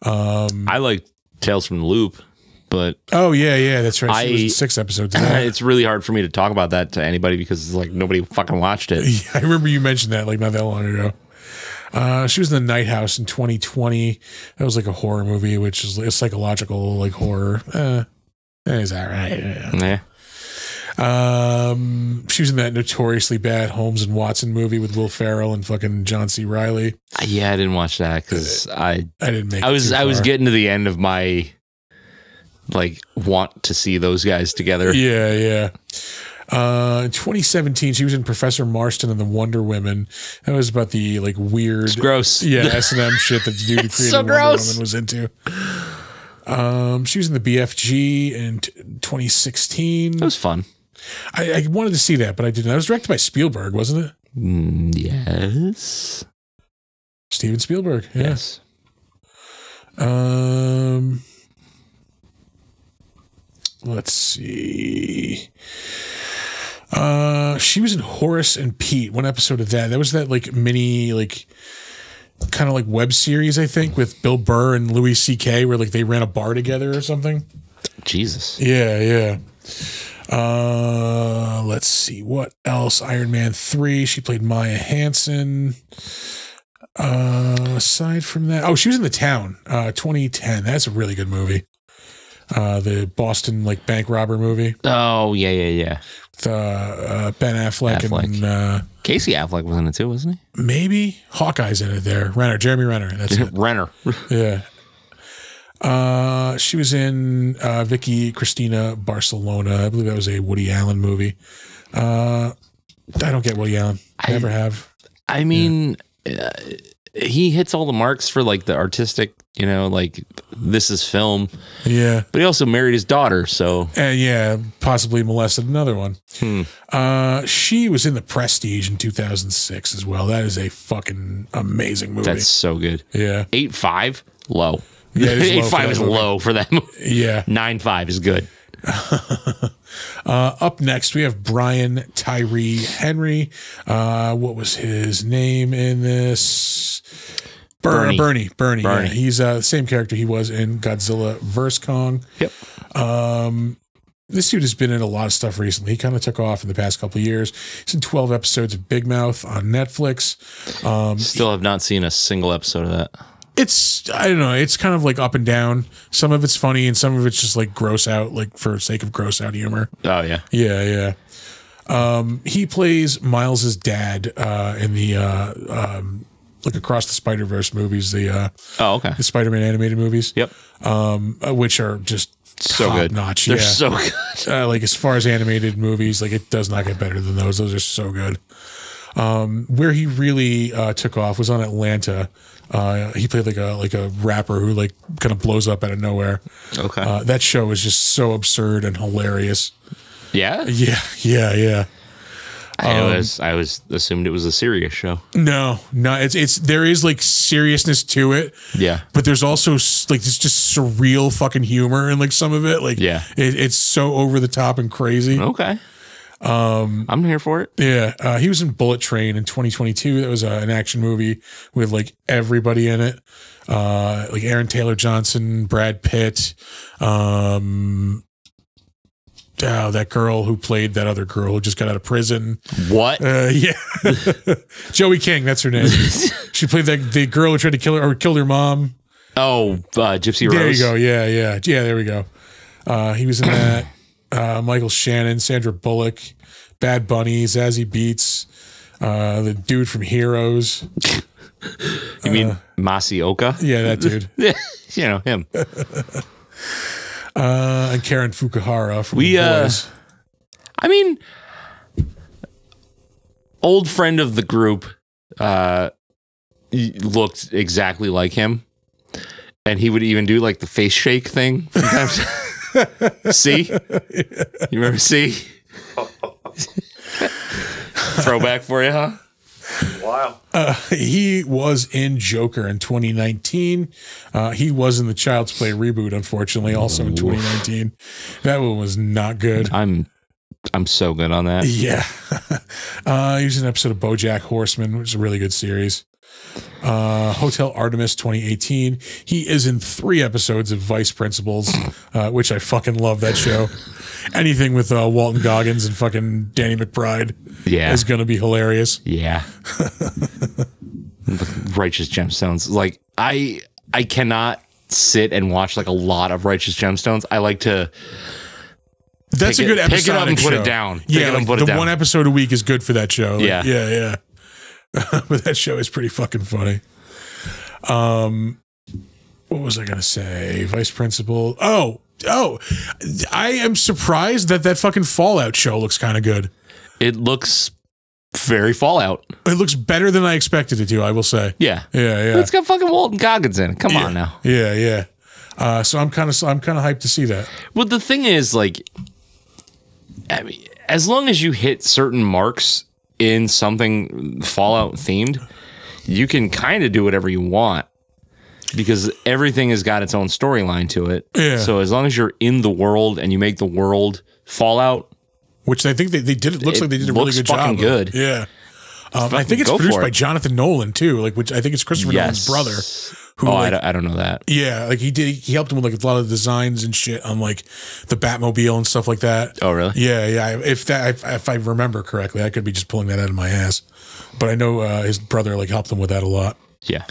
I like Tales from the Loop. But yeah, that's right. She was in 6 episodes of that. It's really hard for me to talk about that to anybody because nobody fucking watched it. Yeah, I remember you mentioned that not that long ago. She was in The Night House in 2020. That was a horror movie, which is a psychological horror. Is that right? Yeah. She was in that notoriously bad Holmes and Watson movie with Will Ferrell and fucking John C. Reilly. Yeah, I didn't watch that because I didn't make. I was getting to the end of my like want to see those guys together. Yeah, yeah. In 2017, she was in Professor Marston and the Wonder Women. That was about the like weird, It's gross. yeah, S&M shit that the dude who created so Wonder gross. Woman was into. She was in the BFG in 2016. That was fun. I wanted to see that, but I didn't. That was directed by Spielberg, wasn't it? Yes. Steven Spielberg. Yeah. Yes. Let's see. She was in Horace and Pete. One episode of that. That was that like mini like kind of like web series, I think, with Bill Burr and Louis C.K. where like they ran a bar together or something. Jesus. Yeah, yeah. Let's see what else. Iron Man 3. She played Maya Hansen. Aside from that, oh, she was in The Town, 2010. That's a really good movie. The Boston like bank robber movie. Oh yeah. With Ben Affleck. And Casey Affleck was in it too, wasn't he? maybe Hawkeye's in it there. Jeremy Renner. That's it. Renner. Yeah. She was in Vicky Cristina Barcelona. I believe that was a Woody Allen movie. I don't get Woody Allen. I never have. I mean, he hits all the marks for like the artistic, you know, like this is film. Yeah. But he also married his daughter, so And yeah, possibly molested another one. She was in The Prestige in 2006 as well. That is a fucking amazing movie. that's so good. Yeah. 8.5, low. Yeah, it is low for 8.5 that is movie. low for that movie. Yeah. 9.5 is good. Up next, we have Brian Tyree Henry. What was his name in this? Bernie. Yeah. He's the same character he was in Godzilla vs. Kong. Yep. This dude has been in a lot of stuff recently. He kind of took off in the past couple of years. He's in 12 episodes of Big Mouth on Netflix. Still have not seen a single episode of that. It's, I don't know, it's kind of like up and down. Some of it's funny and some of it's just like gross out, like for sake of gross out humor. Oh yeah. Yeah. He plays Miles's dad in the like Across the Spider-Verse movies, the the Spider-Man animated movies. Yep. Which are just So good. notch. They're yeah. so good. Like as far as animated movies, like it does not get better than those. Those are so good. Where he really took off was on Atlanta. He played like a rapper who like kind of blows up out of nowhere. Okay. That show is just so absurd and hilarious. Yeah. Yeah. I was assumed it was a serious show. No, it's there is like seriousness to it. Yeah. But there's also like this just surreal fucking humor in like some of it. Like it's so over the top and crazy. Okay. I'm here for it. Yeah. He was in Bullet Train in 2022. That was an action movie with like everybody in it. Like Aaron Taylor Johnson, Brad Pitt. That girl who played that other girl who just got out of prison. What? Yeah. Joey King, that's her name. She played the girl who tried to kill her or killed her mom. Oh, Gypsy Rose. There you go. Yeah, there we go. He was in that. Michael Shannon, Sandra Bullock, Bad Bunny, Zazie Beetz, the dude from Heroes. You mean Masioka? Yeah, that dude. You know him. And Karen Fukuhara from The Boys. I mean, old friend of the group looked exactly like him, and he would even do like the face shake thing sometimes. See? You remember See? Throwback for you, huh? Wow. He was in Joker in 2019. He was in the Child's Play reboot, unfortunately, also in 2019. That one was not good. I'm so good on that. Yeah. He was in an episode of BoJack Horseman, which is a really good series. Hotel Artemis 2018. He is in 3 episodes of Vice Principals, which I fucking love that show. Anything with Walton Goggins and fucking Danny McBride is going to be hilarious. Yeah. Righteous Gemstones. Like I cannot sit and watch like a lot of Righteous Gemstones. I like to That's a good episode. Pick it up and put it down. Yeah, like the one episode a week is good for that show. Like, yeah. But that show is pretty fucking funny. What was I going to say? Vice Principal. Oh, Oh, I am surprised that fucking Fallout show looks kind of good. It looks very Fallout. It looks better than I expected it to, I will say. Yeah. Yeah. It's got fucking Walton Goggins in it. Come on now. Yeah. So I'm kind of hyped to see that. Well, the thing is, like, I mean, as long as you hit certain marks in something Fallout themed, you can kind of do whatever you want because everything has got its own storyline to it. Yeah. So as long as you're in the world and you make the world Fallout, which I think they did. It looks like they did a really good fucking job. good. Yeah. I think it's produced by Jonathan Nolan too. Like, which I think it's Christopher Nolan's brother. Who, I don't know that. Yeah, like he helped him with like a lot of the designs and shit on like the Batmobile and stuff like that. Oh, really? Yeah. If I remember correctly, I could be just pulling that out of my ass, but I know his brother like helped him with that a lot. Yeah.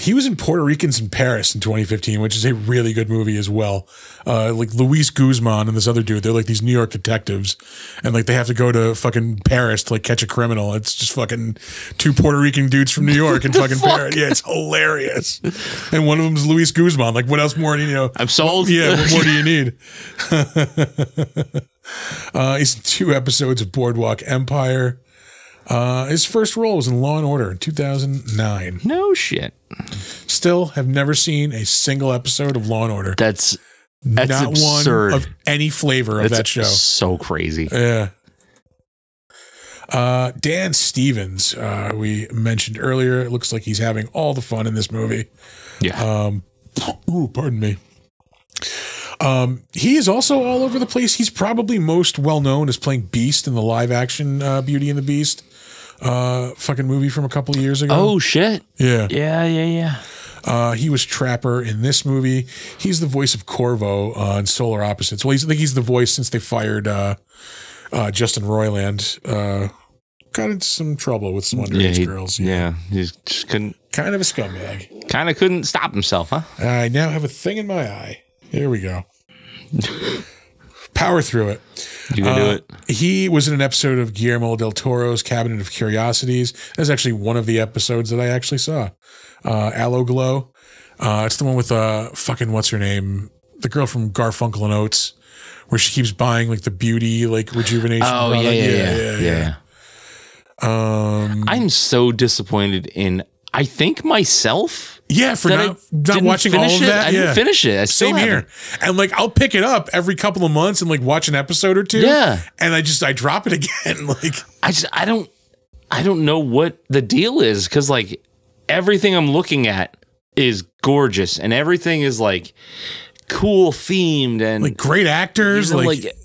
He was in Puerto Ricans in Paris in 2015, which is a really good movie as well. Like Luis Guzman and this other dude, they're like these New York detectives, and like they have to go to fucking Paris to like catch a criminal. It's just fucking two Puerto Rican dudes from New York and fucking Paris. Yeah, it's hilarious. And one of them is Luis Guzman. Like, what else more? You know, I'm sold. Yeah, what more do you need? He's in 2 episodes of Boardwalk Empire. His first role was in Law and Order in 2009. No shit. Still have never seen a single episode of Law and Order. That's not absurd. one of any flavor of that show. So crazy. Yeah. Dan Stevens, we mentioned earlier. It looks like he's having all the fun in this movie. Yeah. Pardon me. He is also all over the place. He's probably most well known as playing Beast in the live action Beauty and the Beast fucking movie from a couple of years ago. Oh shit. Yeah. Yeah. He was Trapper in this movie. He's the voice of Corvo on Solar Opposites. Well, I think he's the voice since they fired Justin Roiland. Got into some trouble with some underage girls. Yeah. He just couldn't. Kind of a scumbag. Kind of couldn't stop himself, huh? I now have a thing in my eye. Here we go. Power through it. You can do it. He was in an episode of Guillermo del Toro's Cabinet of Curiosities. That's actually one of the episodes that I actually saw. Aloe Glow. It's the one with fucking what's her name? The girl from Garfunkel and Oates, where she keeps buying like the beauty like rejuvenation. Oh product. Yeah. I'm so disappointed in. I think myself. Yeah, for not watching all of that. I didn't finish it. Same here. And like I'll pick it up every couple of months and like watch an episode or two. Yeah. And I drop it again. Like I don't know what the deal is, because like everything I'm looking at is gorgeous and everything is like cool themed and like great actors. You know, like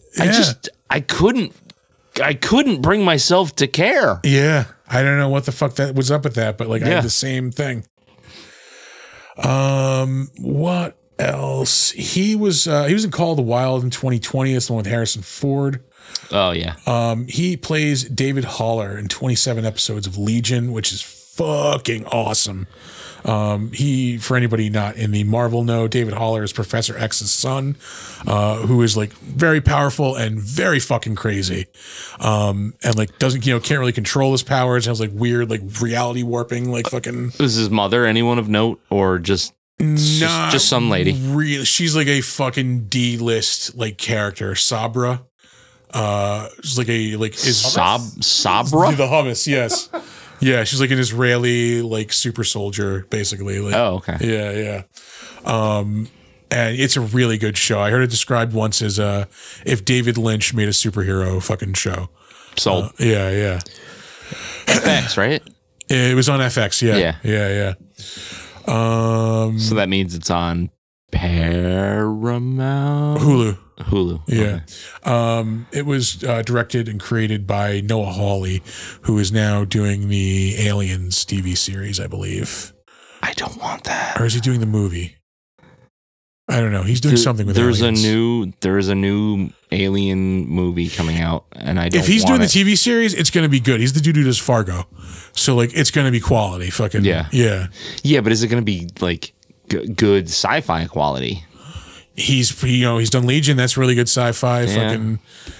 I couldn't bring myself to care. Yeah. I don't know what the fuck that was up with that, but like I had the same thing. What else? He was in Call of the Wild in 2020. That's the one with Harrison Ford. Oh yeah. He plays David Haller in 27 episodes of Legion, which is fucking awesome. For anybody not in the Marvel know, David Haller is Professor X's son, who is like very powerful and very fucking crazy. And like doesn't, can't really control his powers, has like weird, like reality warping, like fucking. Is his mother anyone of note or just some lady? Really, she's like a fucking D-list like character. Sabra. She's like Sabra? The hummus, yes. Yeah, she's like an Israeli like super soldier, basically. Like, oh, okay. Yeah. And it's a really good show. I heard it described once as if David Lynch made a superhero fucking show. Sold. Yeah. FX, right? It was on FX. Yeah. So that means it's on Paramount. Hulu. Yeah. Okay. It was directed and created by Noah Hawley, who is now doing the Aliens TV series, I believe. I don't want that. Or is he doing the movie? I don't know. He's doing something with Aliens. There is a new Alien movie coming out, and I don't. If he's doing the TV series, it's going to be good. He's the dude who does Fargo, so like it's going to be quality. Fucking yeah. But is it going to be like good sci-fi quality? He's done Legion. That's really good sci-fi. Yeah. Fucking.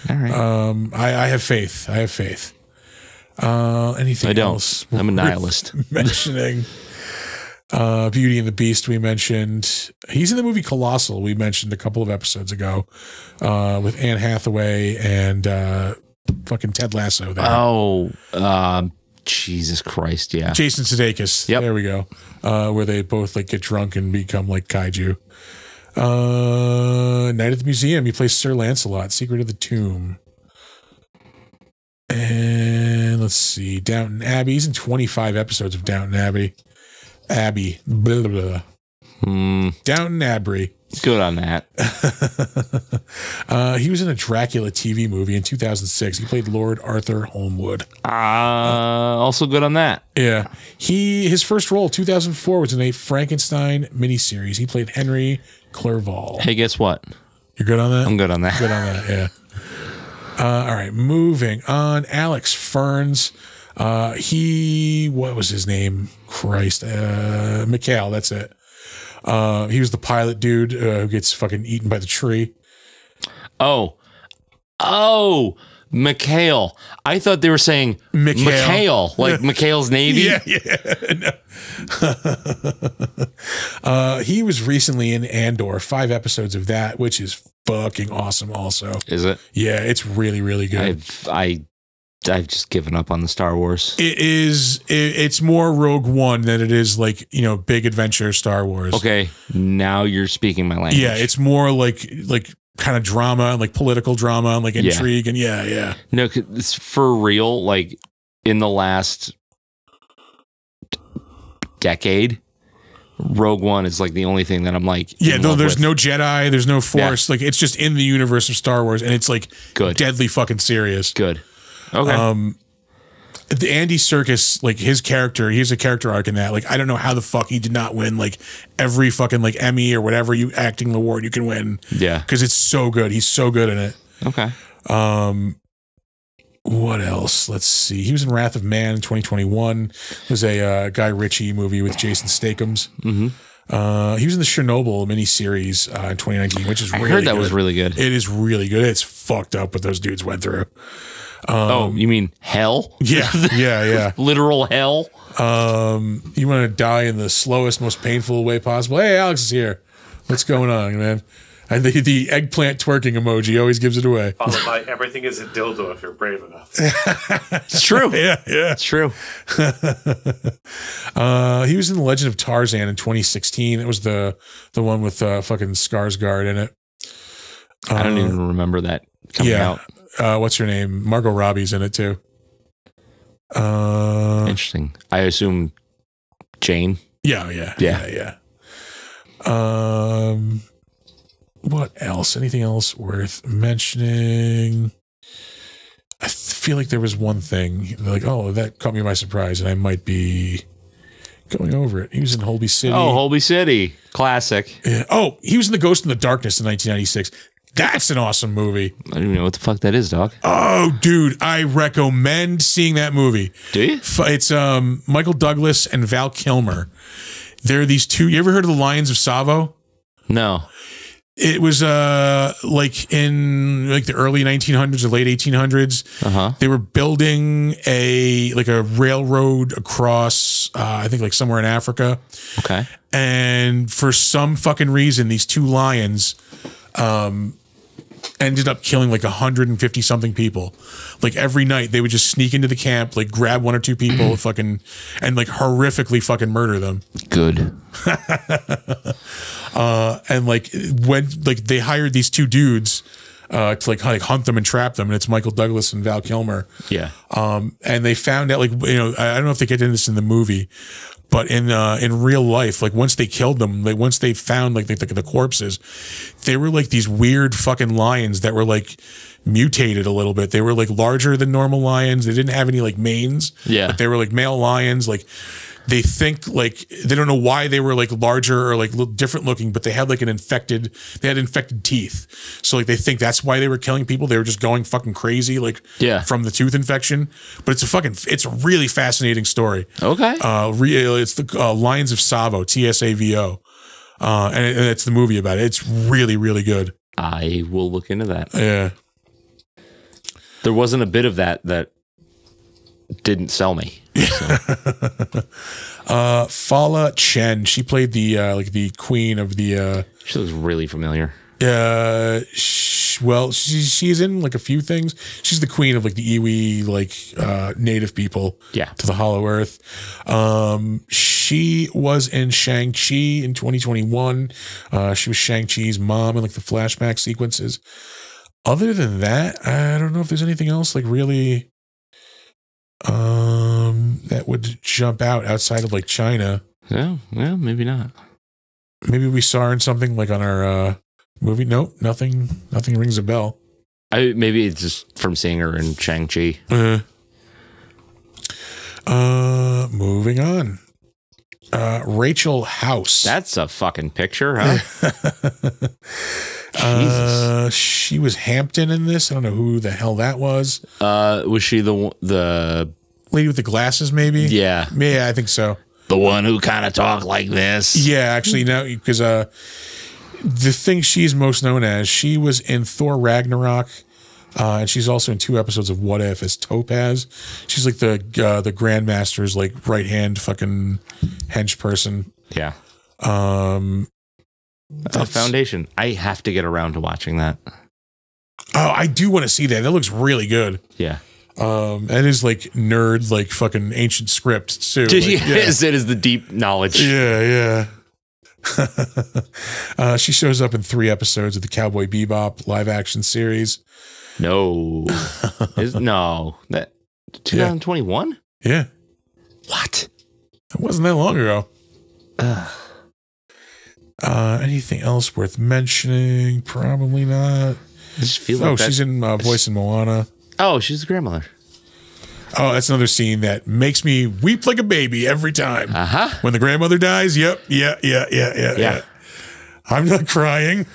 All right. I have faith. Anything I don't. else? I'm a nihilist. Mentioning. Beauty and the Beast we mentioned. He's in the movie Colossal we mentioned a couple of episodes ago with Anne Hathaway and fucking Ted Lasso there. Oh, Jesus Christ, yeah. Jason Sudeikis. Yep. There we go. Where they both like get drunk and become like kaiju. Night at the Museum. He plays Sir Lancelot, Secret of the Tomb. And let's see, Downton Abbey. He's in 25 episodes of Downton Abbey. Blah, blah, blah. Downton Abbey. Good on that. He was in a Dracula TV movie in 2006. He played Lord Arthur Holmwood. Also good on that. Yeah. His first role, 2004, was in a Frankenstein miniseries. He played Henry Clerval. Hey, guess what? You're good on that? I'm good on that. Good on that, yeah. All right, moving on. Alex Ferns. What was his name? Christ. Mikhail, that's it. He was the pilot dude who gets fucking eaten by the tree. Oh, Mikhail. I thought they were saying Mikhail, like Mikhail's Navy. Yeah. No. He was recently in Andor, 5 episodes of that, which is fucking awesome also. Is it? Yeah, it's really, really good. I've just given up on the Star Wars. It's more Rogue One than it is like, big adventure Star Wars. Okay, now you're speaking my language. Yeah, it's more like kind of drama and like political drama and like intrigue and yeah. No, it's for real. Like in the last decade, Rogue One is like the only thing that I'm like, no, there's no Jedi, there's no Force. Like it's just in the universe of Star Wars, and it's like good, deadly fucking serious. Good. Okay. The Andy Serkis, like his character, he has a character arc in that. Like I don't know how the fuck he did not win like every fucking like Emmy or whatever acting award you can win. Yeah, because it's so good. He's so good in it. Okay. What else? Let's see. He was in Wrath of Man in 2021. It was a Guy Ritchie movie with Jason Statham's. Mm-hmm. He was in the Chernobyl miniseries in 2019, which is really I heard that good. Was really good. It is really good. It's fucked up what those dudes went through. You mean hell? Yeah. Literal hell? You want to die in the slowest, most painful way possible. Hey, Alex is here. What's going on, man? And the eggplant twerking emoji always gives it away. Followed by everything is a dildo if you're brave enough. It's true. Yeah. It's true. He was in The Legend of Tarzan in 2016. It was the one with fucking Skarsgård in it. I don't even remember that coming out. What's her name? Margot Robbie's in it too. Interesting. I assume Jane. Yeah. What else? Anything else worth mentioning? I feel like there was one thing like, that caught me by surprise, and I might be going over it. He was in Holby City. Oh, Holby City. Classic. Yeah. Oh, he was in The Ghost in the Darkness in 1996. That's an awesome movie. I don't even know what the fuck that is, dog. Oh, dude, I recommend seeing that movie. Do you? It's Michael Douglas and Val Kilmer. They're these two. You ever heard of the Lions of Savo? No. It was like in like the early 1900s or late 1800s. They were building a railroad across I think like somewhere in Africa. Okay. And for some fucking reason, these two lions ended up killing like 150 something people. Like every night they would just sneak into the camp, like grab 1 or 2 people fucking and like horrifically fucking murder them. Good. And like when like they hired these 2 dudes to like hunt them and trap them, and it's Michael Douglas and Val Kilmer. Yeah. And they found out, like, I don't know if they get into this in the movie, but in real life, like once they killed them, like once they found like the corpses, they were like these weird fucking lions that were like mutated a little bit. They were like larger than normal lions. They didn't have any like manes. Yeah. But they were like male lions. Like they think like they don't know why they were like larger or like different looking, but they had like infected teeth. So like they think that's why they were killing people. They were just going fucking crazy like from the tooth infection. But it's a really fascinating story. Okay. It's the Lions of Savo, Tsavo. And it's the movie about it. It's really, really good. I will look into that. Yeah. There wasn't a bit of that didn't sell me. So. Fala Chen. She played the queen of the. She looks really familiar. She's in like a few things. She's the queen of like the Iwi native people. Yeah. To the Hollow Earth. She was in Shang-Chi in 2021. She was Shang-Chi's mom in like the flashback sequences. Other than that, I don't know if there's anything else like really that would jump out outside of like China. Yeah, maybe not. Maybe we saw her in something like on our movie. Nope, nothing rings a bell. Maybe it's just from seeing her in Shang-Chi. Moving on. Rachel House. That's a fucking picture, huh? Jesus. She was Hampton in this. I don't know who the hell that was. Was she the lady with the glasses? Maybe. Yeah, I think so. The one who kind of talked like this. Yeah, actually, no, because the thing she's most known as, she was in Thor Ragnarok, and she's also in 2 episodes of What If as Topaz. She's like the Grandmaster's like right hand fucking hench person. Yeah. Foundation. I have to get around to watching that. Oh, I do want to see that. That looks really good. Yeah. It is like nerd, like fucking ancient script too. Like, it is the deep knowledge. Yeah. She shows up in 3 episodes of the Cowboy Bebop live action series. No. That 2021? Yeah. What? It wasn't that long ago. Anything else worth mentioning? Probably not. I just feel like she's in voice in Moana. Oh, she's the grandmother. Oh, that's another scene that makes me weep like a baby every time. When the grandmother dies, yep. Yeah. I'm not crying.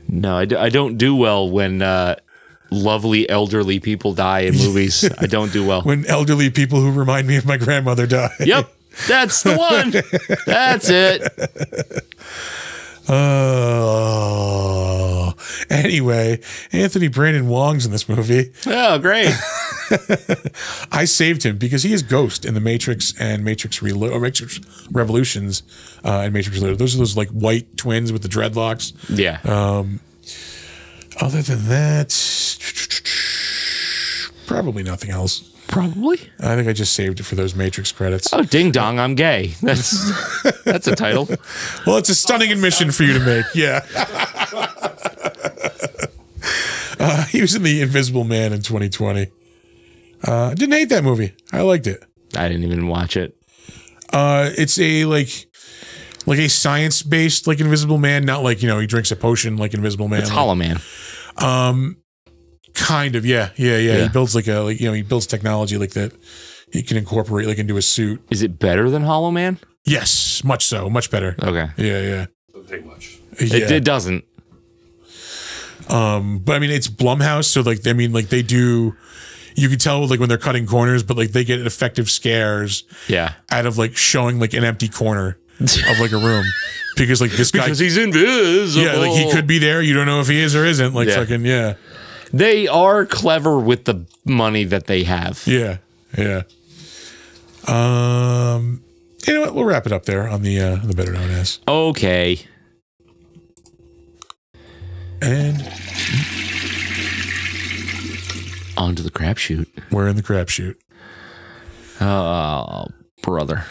No, I don't do well when lovely elderly people die in movies. I don't do well. When elderly people who remind me of my grandmother die. Yep, that's the one. That's it. Oh. Anyway, Anthony Brandon Wong's in this movie. Oh, great. I saved him because he is Ghost in the Matrix and Matrix Reload, or Matrix Revolutions and Matrix Reloaded. Those are those like white twins with the dreadlocks. Yeah. Other than that, probably nothing else. Probably. I think I just saved it for those Matrix credits. Oh, ding dong, I'm gay. That's a title. Well, it's a stunning admission for you to make. Yeah. He was in The Invisible Man in 2020. Didn't hate that movie. I liked it. I didn't even watch it. It's a like a science-based like Invisible Man, not like, he drinks a potion like Invisible Man. It's Hollow Man. Kind of, yeah. He builds he builds technology like that he can incorporate like into a suit. Is it better than Hollow Man? Yes, much so, much better. Okay. Yeah. Doesn't take much. Yeah. It doesn't. But I mean, it's Blumhouse, so they do. You can tell like when they're cutting corners, but like they get effective scares. Yeah. Out of like showing like an empty corner of like a room. Because like this guy, because he's invisible. Yeah, like he could be there. You don't know if he is or isn't. Like fucking yeah. They are clever with the money that they have. Yeah. You know what? We'll wrap it up there on the Better Known As. Okay. And on to the crapshoot. We're in the crapshoot. Oh, brother.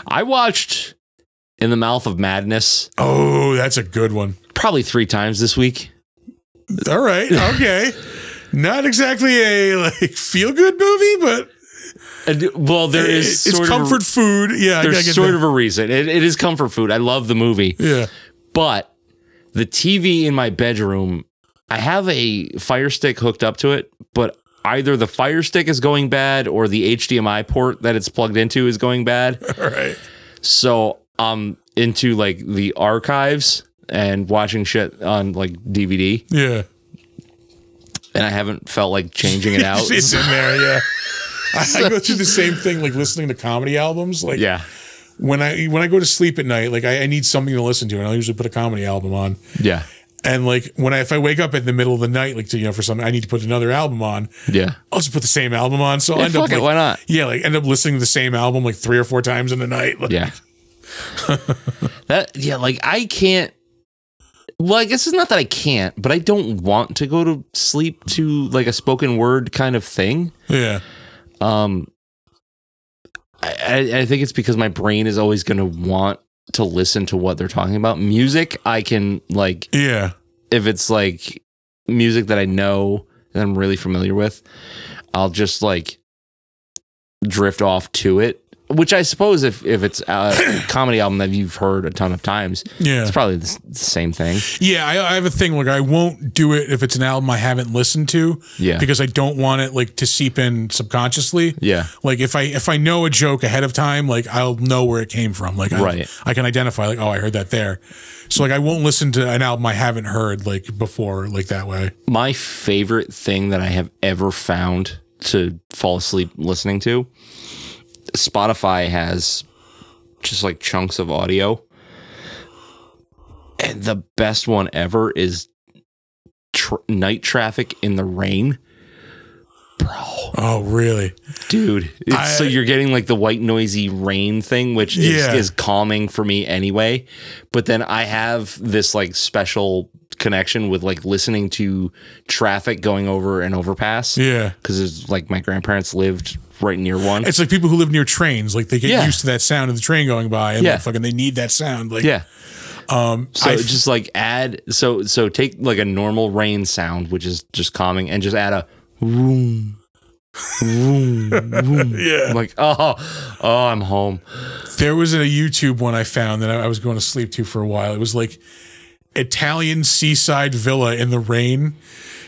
I watched In the Mouth of Madness. Oh, that's a good one. Probably 3 times this week. All right. Okay. Not exactly a like feel good movie, but well, there is it's comfort food. Yeah, there's sort of a reason. It is comfort food. I love the movie. Yeah, but the TV in my bedroom, I have a Fire Stick hooked up to it, but either the Fire Stick is going bad or the HDMI port that it's plugged into is going bad. All right. So I'm into like the archives and watching shit on like DVD. Yeah. And I haven't felt like changing it out. It's in there, yeah. I go through the same thing, like listening to comedy albums. Like, yeah. When I go to sleep at night, like I need something to listen to, and I'll usually put a comedy album on. Yeah. And like if I wake up in the middle of the night, like for something, I need to put another album on. Yeah. I'll just put the same album on. So I'll end up why not? Yeah, like end up listening to the same album like 3 or 4 times in the night. Like, Yeah. Like I can't. Well, I guess it's not that I can't, but I don't want to go to sleep to like a spoken word kind of thing. Yeah. I think it's because my brain is always going to want to listen to what they're talking about. Music, I can like, yeah. If it's like music that I know that I'm really familiar with, I'll just like drift off to it. Which I suppose if it's a comedy album that you've heard a ton of times, it's probably the same thing. Yeah, I have a thing like I won't do it if it's an album I haven't listened to. Yeah, because I don't want it like to seep in subconsciously. Yeah, like if I know a joke ahead of time, like I'll know where it came from. Like I can identify like, oh, I heard that there. So like I won't listen to an album I haven't heard like before like that way. My favorite thing that I have ever found to fall asleep listening to, Spotify has just like chunks of audio, and the best one ever is Night Traffic in the Rain, bro. Oh really, dude? So you're getting like the white noisy rain thing, which is calming for me anyway, but then I have this like special connection with like listening to traffic going over an overpass, because it's like my grandparents lived right near one. It's like people who live near trains, like they get used to that sound of the train going by, and like fucking they need that sound. Like so just like add so take like a normal rain sound, which is just calming, and just add a vroom, vroom, vroom. I'm like, oh, I'm home. There was a YouTube one I found that I was going to sleep to for a while. It was like Italian seaside villa in the rain.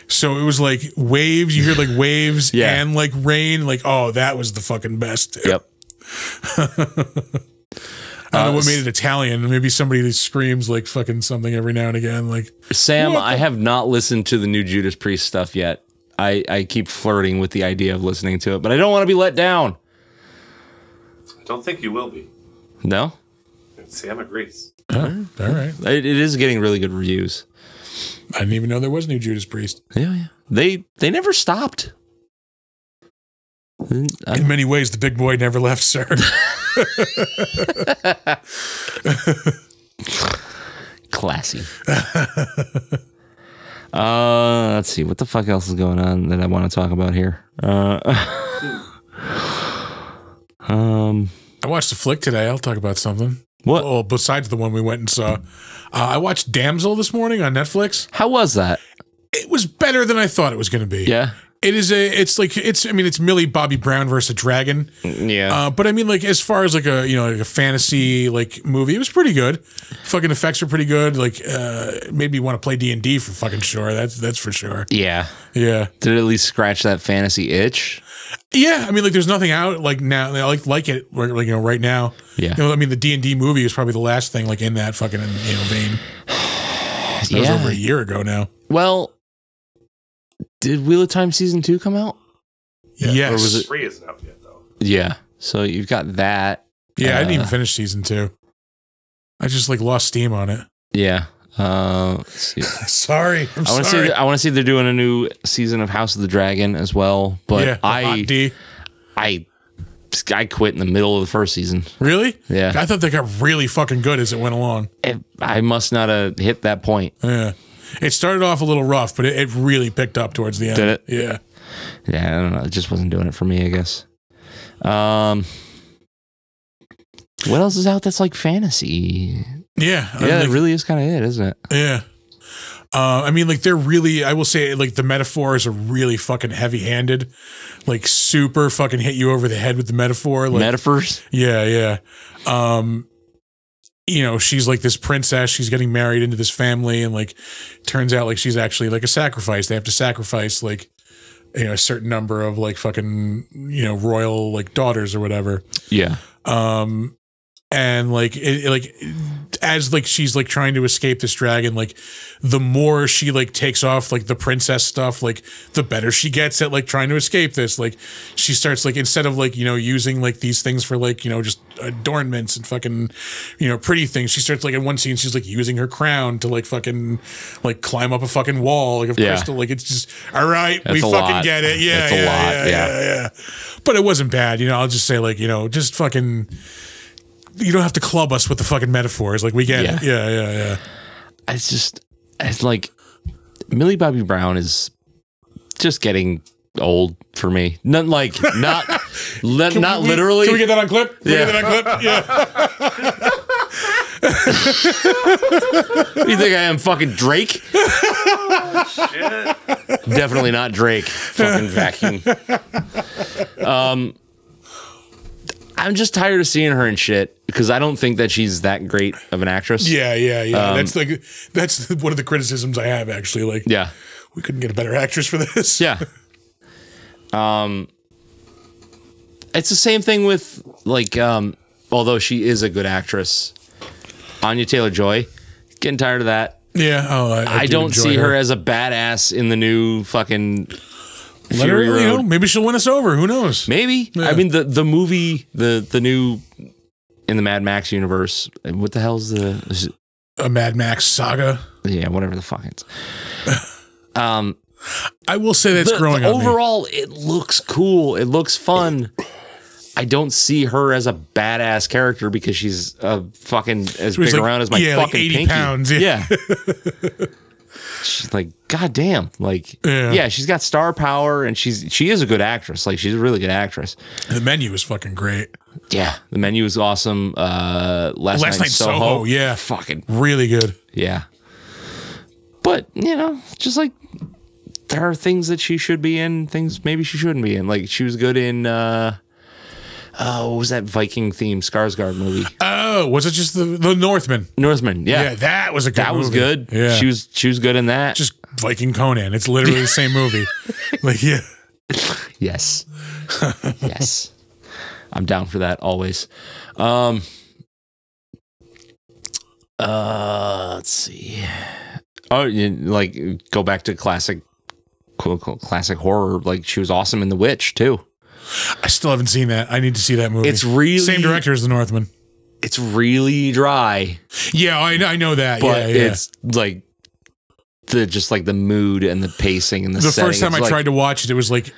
So it was like waves. You hear like waves and like rain. Like, oh, that was the fucking best. Too. Yep. I don't know what made it Italian. Maybe somebody that screams like fucking something every now and again. Like Sam, I have not listened to the new Judas Priest stuff yet. I keep flirting with the idea of listening to it, but I don't want to be let down. I don't think you will be. No? Sam agrees. All right. It is getting really good reviews. I didn't even know there was new Judas Priest. Yeah. They never stopped. In many ways, the big boy never left, sir. Classy. Let's see. What the fuck else is going on that I want to talk about here? I watched a flick today. I'll talk about something. What? Well, besides the one we went and saw. I watched Damsel this morning on Netflix. How was that? It was better than I thought it was going to be. Yeah. It's Millie Bobby Brown versus a dragon. Yeah. But I mean, like, as far as like a fantasy like movie, it was pretty good. Fucking effects were pretty good. Like, made me want to play D&D for fucking sure. That's for sure. Yeah. Yeah. Did it at least scratch that fantasy itch? Yeah. I mean, like, there's nothing out like now, like it, like, right now. Yeah. I mean, the D&D movie is probably the last thing like in that fucking vein. That was over a year ago now. Well, did Wheel of Time season 2 come out? Yeah. Yes. Or was it 3 isn't out yet though? Yeah. So you've got that. Yeah, I didn't even finish season 2. I just like lost steam on it. Yeah. Let's see. Sorry. I want to see if they're doing a new season of House of the Dragon as well. But I quit in the middle of the first season. Really? Yeah. I thought they got really fucking good as it went along. I must not have hit that point. Yeah. It started off a little rough, but it really picked up towards the end. Did it? Yeah. Yeah, I don't know. It just wasn't doing it for me, I guess. What else is out that's like fantasy? Yeah. It really is kind of it, isn't it? Yeah. I mean, like, they're really, I will say, like, the metaphors are really fucking heavy-handed. Like, super fucking hit you over the head with the metaphor. Like, Metaphors? Yeah. She's like this princess. She's getting married into this family, and like, turns out like she's actually like a sacrifice. They have to sacrifice like, a certain number of like fucking royal like daughters or whatever. Yeah. And like as like she's like trying to escape this dragon, like the more she like takes off like the princess stuff, like the better she gets at like trying to escape this. Like she starts like, instead of like using like these things for like just adornments and fucking, pretty things. She starts like in one scene, she's like using her crown to like fucking like climb up a fucking wall like of crystal. Like it's just all right. That's we a fucking lot. get it. Yeah, That's a lot. yeah. But it wasn't bad. I'll just say like just fucking. You don't have to club us with the fucking metaphors. Like we get it. Yeah. It's like Millie Bobby Brown is just getting old for me. Not literally. Can we get that on clip? Yeah. What do you think I am, fucking Drake? Shit. Definitely not Drake. Fucking vacuum. I'm just tired of seeing her in shit because I don't think that she's that great of an actress. Yeah. That's one of the criticisms I have actually. Like, Yeah. we couldn't get a better actress for this. Yeah. It's the same thing with like, although she is a good actress, Anya Taylor-Joy. Getting tired of that. Yeah. Oh, I don't see her as a badass in the new fucking Let her, Fury Road. maybe she'll win us over. Who knows? Maybe. Yeah. I mean, the movie, the new in the Mad Max universe. What the hell's is it? A Mad Max saga. Yeah, whatever the fuck it's. I will say that's growing on me. Overall, it looks cool. It looks fun. I don't see her as a badass character because she's fucking as big like, around as my fucking like 80 pinky. pounds. Yeah. She's like, goddamn. Like, yeah, she's got star power and she is a good actress. Like, she's a really good actress. The Menu is fucking great. Yeah, The Menu is awesome. Last Night in Soho. Yeah. Fucking Really good. yeah. But, just like there are things that she should be in, things maybe she shouldn't be in. Like she was good in what was that Viking themed Skarsgård movie? Oh, was it just the Northman? Northman, yeah. Yeah, that was a good movie. Was good. Yeah. She was good in that. Just Viking Conan. It's literally the same movie. Like, yeah. Yes. Yes. I'm down for that always. Let's see. Oh, like go back to classic horror. Like she was awesome in The Witch too. I still haven't seen that. I need to see that movie. It's really same director as The Northman. It's really dry. Yeah, I know that. But yeah. it's like the mood and the pacing and the setting. First time I tried to watch it, it was like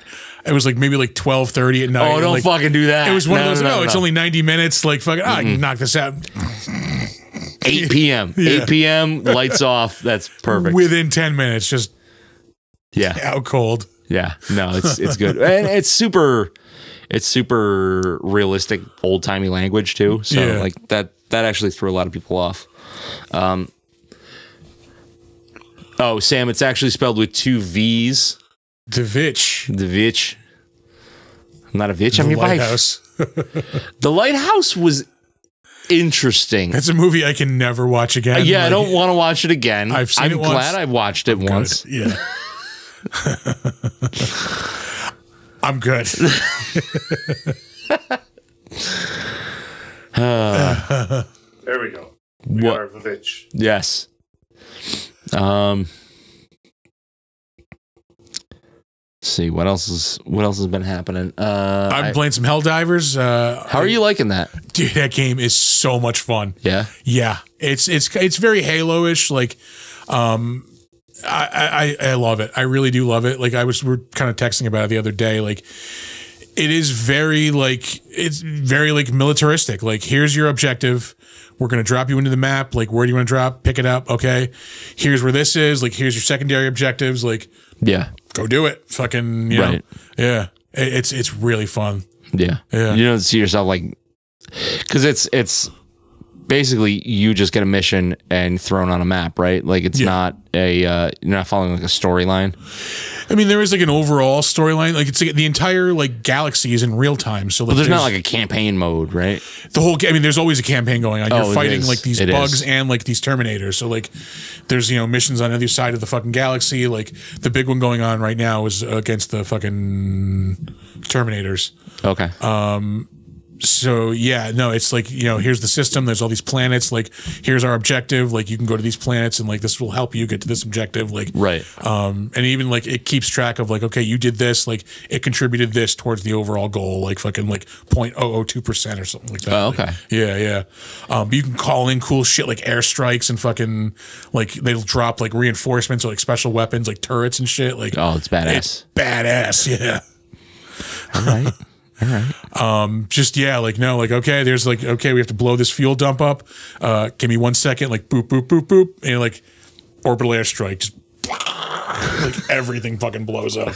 maybe like 12:30 at night. Oh, don't fucking do that. It was one of those. No, it's only 90 minutes. Like fucking, I can knock this out. 8 p.m. Yeah. 8 p.m. Lights off. That's perfect. Within 10 minutes, just out cold. Yeah. No, it's good. And it's super realistic, old timey language too. So like that actually threw a lot of people off. Oh, Sam, it's actually spelled with 2 V's. The Vitch. I'm not a Vitch, I'm your Lighthouse. wife. The Lighthouse was interesting. That's a movie I can never watch again. Yeah, I don't want to watch it again. I've seen it once. I'm glad I watched it once. Good. Yeah. I'm good. There we go. We got our Vivitch. Yes. See what else has been happening. I'm playing some Helldivers. How are you liking that? Dude, that game is so much fun. Yeah. Yeah. It's very Halo-ish. Like, I love it. I really do love it. Like we're kind of texting about it the other day. Like it's very militaristic. Like here's your objective. We're going to drop you into the map. Like, where do you want to drop? Pick it up. Okay. Here's where this is. Like, here's your secondary objectives. Like, yeah, go do it. Fucking, you know. Yeah. It's really fun. Yeah. Yeah. You don't see yourself like, cause it's basically you just get a mission and thrown on a map, right? Like it's not you're not following like a storyline. I mean, there is like an overall storyline. Like it's like the entire like galaxy is in real time. So like, but there's not like a campaign mode, right? The whole, I mean, there's always a campaign going on. You're fighting like these bugs is. and like these Terminators. So like there's, missions on either side of the fucking galaxy. Like the big one going on right now is against the fucking Terminators. Okay. So yeah, no, it's like, you know, here's the system. There's all these planets. Like, here's our objective. Like, you can go to these planets, and like this will help you get to this objective. Like, Right. And even like it keeps track of like, okay, you did this. Like, it contributed this towards the overall goal. Like fucking like 0.002% or something like that. Oh, okay. Like, yeah. But you can call in cool shit like airstrikes and fucking like they'll drop like reinforcements or like special weapons like turrets and shit. Like, Oh, it's badass. it's badass. Yeah. All right. All right. Just yeah, like no, like okay, there's like okay, we have to blow this fuel dump up. Give me 1 second, like boop boop boop boop, and like orbital airstrike, just like everything fucking blows up.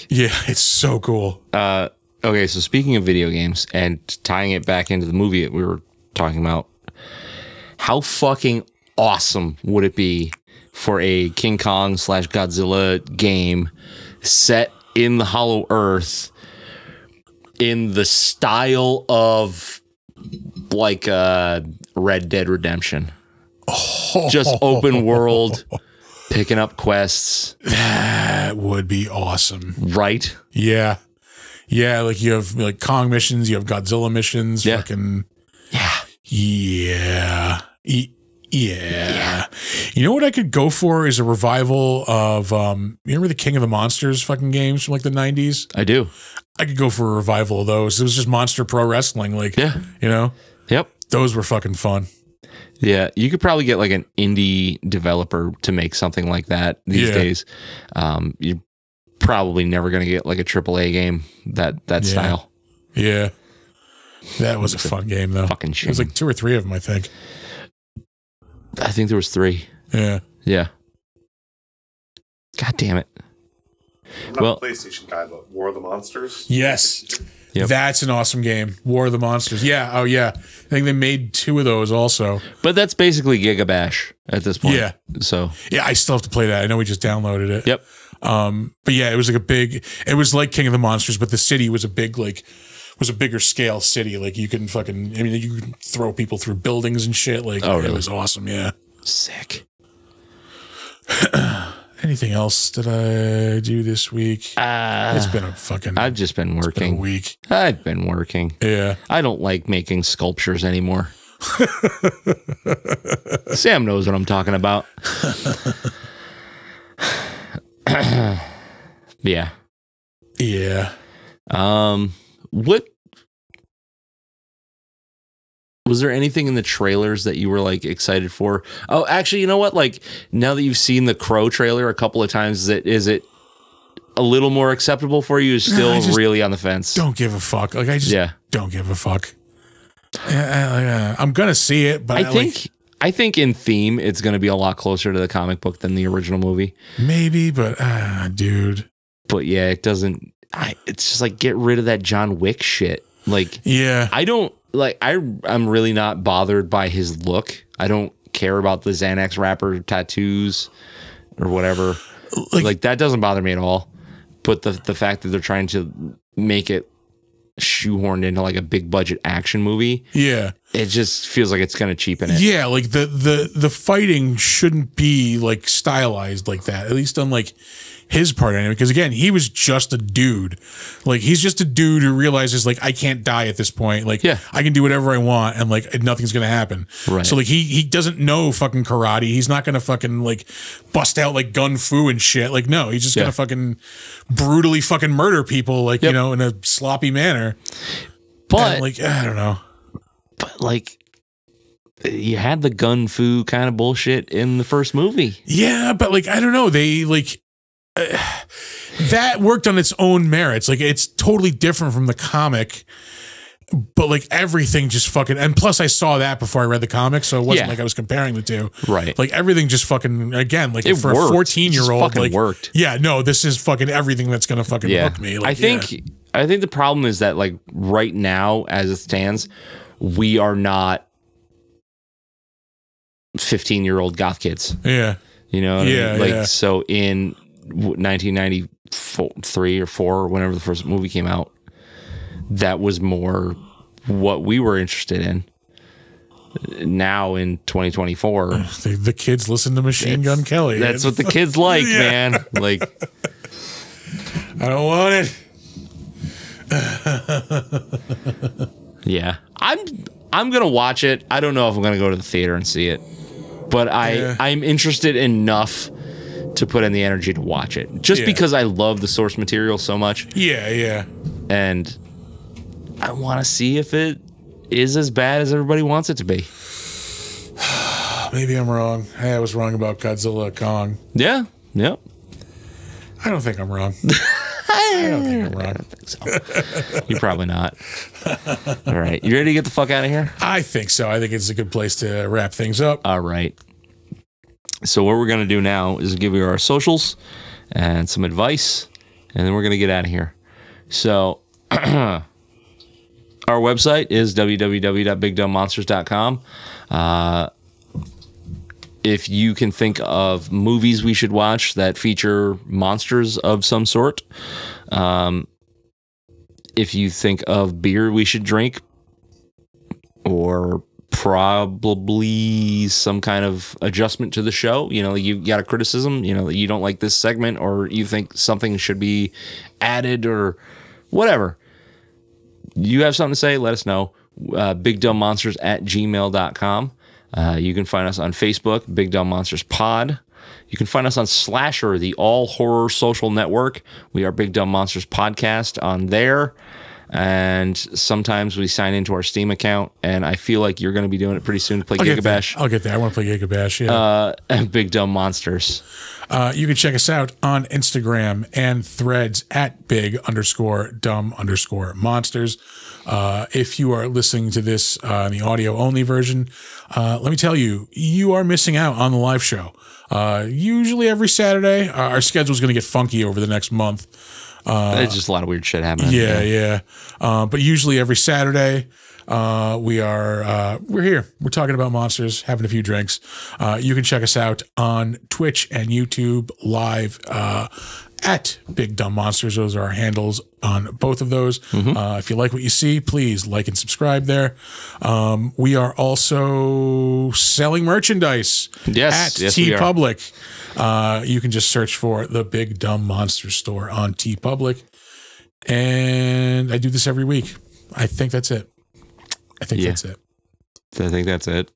Yeah, it's so cool. Okay, so speaking of video games and tying it back into the movie that we were talking about, how fucking awesome would it be for a King Kong / Godzilla game set in the Hollow Earth in the style of like Red Dead Redemption? Just open world, picking up quests. That would be awesome. Right? Yeah. Yeah, like you have like Kong missions, you have Godzilla missions, Yeah. fucking Yeah. yeah. Yeah. You know what I could go for is a revival of you remember the King of the Monsters fucking games from like the 90s? I do. I could go for a revival of those. It was just Monster Pro Wrestling, like Yeah. you know? Yep. Those were fucking fun. Yeah, you could probably get like an indie developer to make something like that these Yeah. days. You're probably never going to get like a AAA game that style. Yeah. That was a fun game though. Fucking It was shame. like 2 or 3 of them, I think. I think there was 3. Yeah. Yeah. God damn it. I'm not Well- a PlayStation guy, but War of the Monsters. Yes. Yep. That's an awesome game. War of the Monsters. Yeah. Oh yeah. I think they made 2 of those also. But that's basically Giga Bash at this point. Yeah. So, Yeah, I still have to play that. I know we just downloaded it. yep. But yeah, it was like it was like King of the Monsters, but the city was a bigger scale city. Like you could you could throw people through buildings and shit. Like Oh, really? It was awesome. Yeah. Sick. Anything else that I do this week? It's been a fucking I've just been been a working. week. I've been working. Yeah. I don't like making sculptures anymore. Sam knows what I'm talking about. Yeah. Yeah. What was there anything in the trailers that you were like excited for? Oh, actually, you know what? Like now that you've seen the Crow trailer a couple of times, is it a little more acceptable for you? Is still I just really on the fence? Don't give a fuck. Like I just don't give a fuck. I'm gonna see it, but I think in theme it's going to be a lot closer to the comic book than the original movie. maybe, but dude. But yeah, it doesn't. It's just like get rid of that John Wick shit. Like Yeah. I don't like. I'm really not bothered by his look. I don't care about the Xanax wrapper tattoos or whatever. Like that doesn't bother me at all. But the fact that they're trying to make it shoehorned into like a big budget action movie, Yeah. it just feels like it's going to cheapen it. Yeah, like the fighting shouldn't be like stylized like that. At least on like his part anyway. Because again, he was just a dude. Like he's just a dude who realizes like I can't die at this point. Like I can do whatever I want and like nothing's gonna happen. Right. So like he doesn't know fucking karate. He's not gonna fucking like bust out like gun fu and shit. Like no, he's just gonna fucking brutally fucking murder people like you know in a sloppy manner. But and, like I don't know. But like you had the gun fu kind of bullshit in the first movie. Yeah, but like I don't know, they like that worked on its own merits. Like it's totally different from the comic, but like everything just fucking. And plus, I saw that before I read the comic, so it wasn't like I was comparing the two. Right. Like everything just fucking again. Like It for worked. a 14-year-old, It just fucking like worked. Yeah, no, this is fucking everything that's gonna fucking hook me. Like, I think the problem is that like right now, as it stands, we are not 15-year-old goth kids. Yeah. You know what I mean? Like yeah. so in 1993 or 4 or whenever the first movie came out, that was more what we were interested in. Now in 2024, the kids listen to Machine Gun Kelly. That's what the kids like, man. Like I don't want it. Yeah, I'm gonna watch it. I don't know if I'm gonna go to the theater and see it, but I'm interested enough to put in the energy to watch it, just because I love the source material so much. Yeah. And I want to see if it is as bad as everybody wants it to be. Maybe I'm wrong. Hey, I was wrong about Godzilla Kong. Yeah. Yep. I don't think I'm wrong. I don't think I'm wrong. I don't think so. You're probably not. All right. You ready to get the fuck out of here? I think so. I think it's a good place to wrap things up. All right. So what we're going to do now is give you our socials and some advice, and then we're going to get out of here. So our website is www.bigdumbmonsters.com. If you can think of movies we should watch that feature monsters of some sort, if you think of beer we should drink, or probably some kind of adjustment to the show, you got a criticism, that you don't like this segment, or you think something should be added, or whatever, you have something to say, let us know. bigdumbmonsters@gmail.com. You can find us on Facebook, Big Dumb Monsters Pod. You can find us on Slasher, the all horror social network. We are Big Dumb Monsters Podcast on there. And sometimes we sign into our Steam account, and I feel like you're going to be doing it pretty soon to play Gigabash. I'll get there. I want to play Gigabash, yeah. Big Dumb Monsters. You can check us out on Instagram and Threads at big_dumb_monsters. If you are listening to this in the audio only version, let me tell you, you are missing out on the live show. Usually every Saturday. Our schedule is going to get funky over the next month. There's just a lot of weird shit happening. Yeah. But usually every Saturday, we're here. We're talking about monsters, having a few drinks. You can check us out on Twitch and YouTube live, at Big Dumb Monsters. Those are our handles on both of those. If you like what you see, please like and subscribe there. We are also selling merchandise at TeePublic. You can just search for the Big Dumb Monster store on TeePublic. And I do this every week. I think that's it. I think that's it.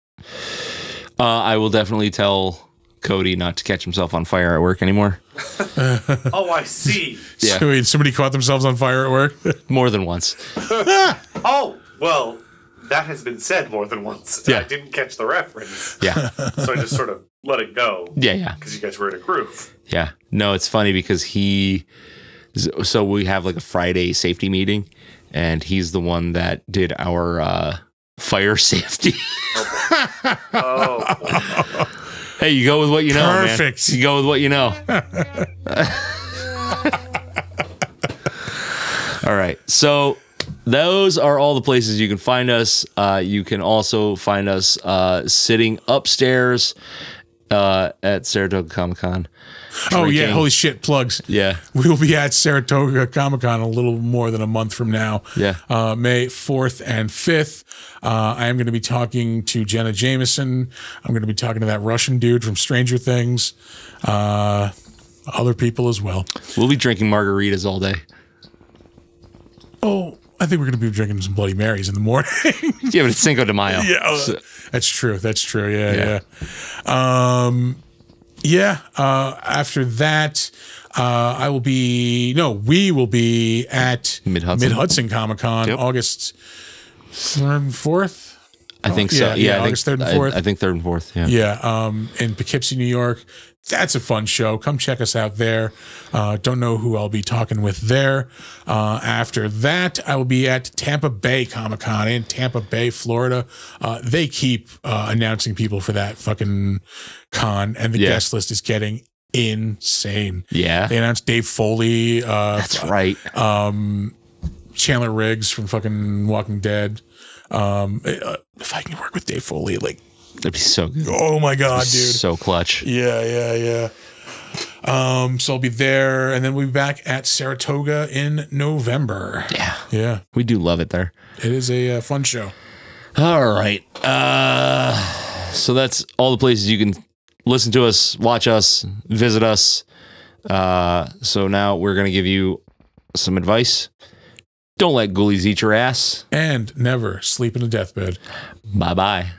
I will definitely tell Cody not to catch himself on fire at work anymore. Oh, I see. Yeah. So somebody caught themselves on fire at work? More than once. Oh, well, that has been said more than once. Yeah. I didn't catch the reference. Yeah. So I just sort of let it go. Yeah. Because you guys were in a groove. Yeah. No, it's funny because so we have like a Friday safety meeting, and he's the one that did our fire safety. Oh, boy. Hey, you go with what you know, Perfect. man. You go with what you know. All right. So those are all the places you can find us. You can also find us sitting upstairs at Saratoga Comic-Con. Oh, yeah. Holy shit. Plugs. Yeah. We will be at Saratoga Comic-Con a little more than a month from now. Yeah. May 4th and 5th. I am going to be talking to Jenna Jameson. I'm going to be talking to that Russian dude from Stranger Things. Other people as well. We'll be drinking margaritas all day. Oh, I think we're going to be drinking some Bloody Marys in the morning. Yeah, but it's Cinco de Mayo. Yeah. So, that's true. Yeah. After that, we will be at Mid-Hudson Comic-Con, August 3rd and 4th. I think so. Yeah, August 3rd and 4th. I think 3rd and 4th. Yeah. Yeah. In Poughkeepsie, New York. That's a fun show. Come check us out there. Don't know who I'll be talking with there. After that, I will be at Tampa Bay Comic-Con in Tampa Bay, Florida. They keep announcing people for that fucking con, and the guest list is getting insane. Yeah. They announced Dave Foley. That's right. Chandler Riggs from fucking Walking Dead. If I can work with Dave Foley, like, that'd be so good. Oh my god, dude. So clutch. Yeah. So I'll be there, and then we'll be back at Saratoga in November. Yeah. We do love it there. It is a fun show. All right. So that's all the places you can listen to us, watch us, visit us. So now we're going to give you some advice. Don't let ghoulies eat your ass. And never sleep in a deathbed. Bye-bye.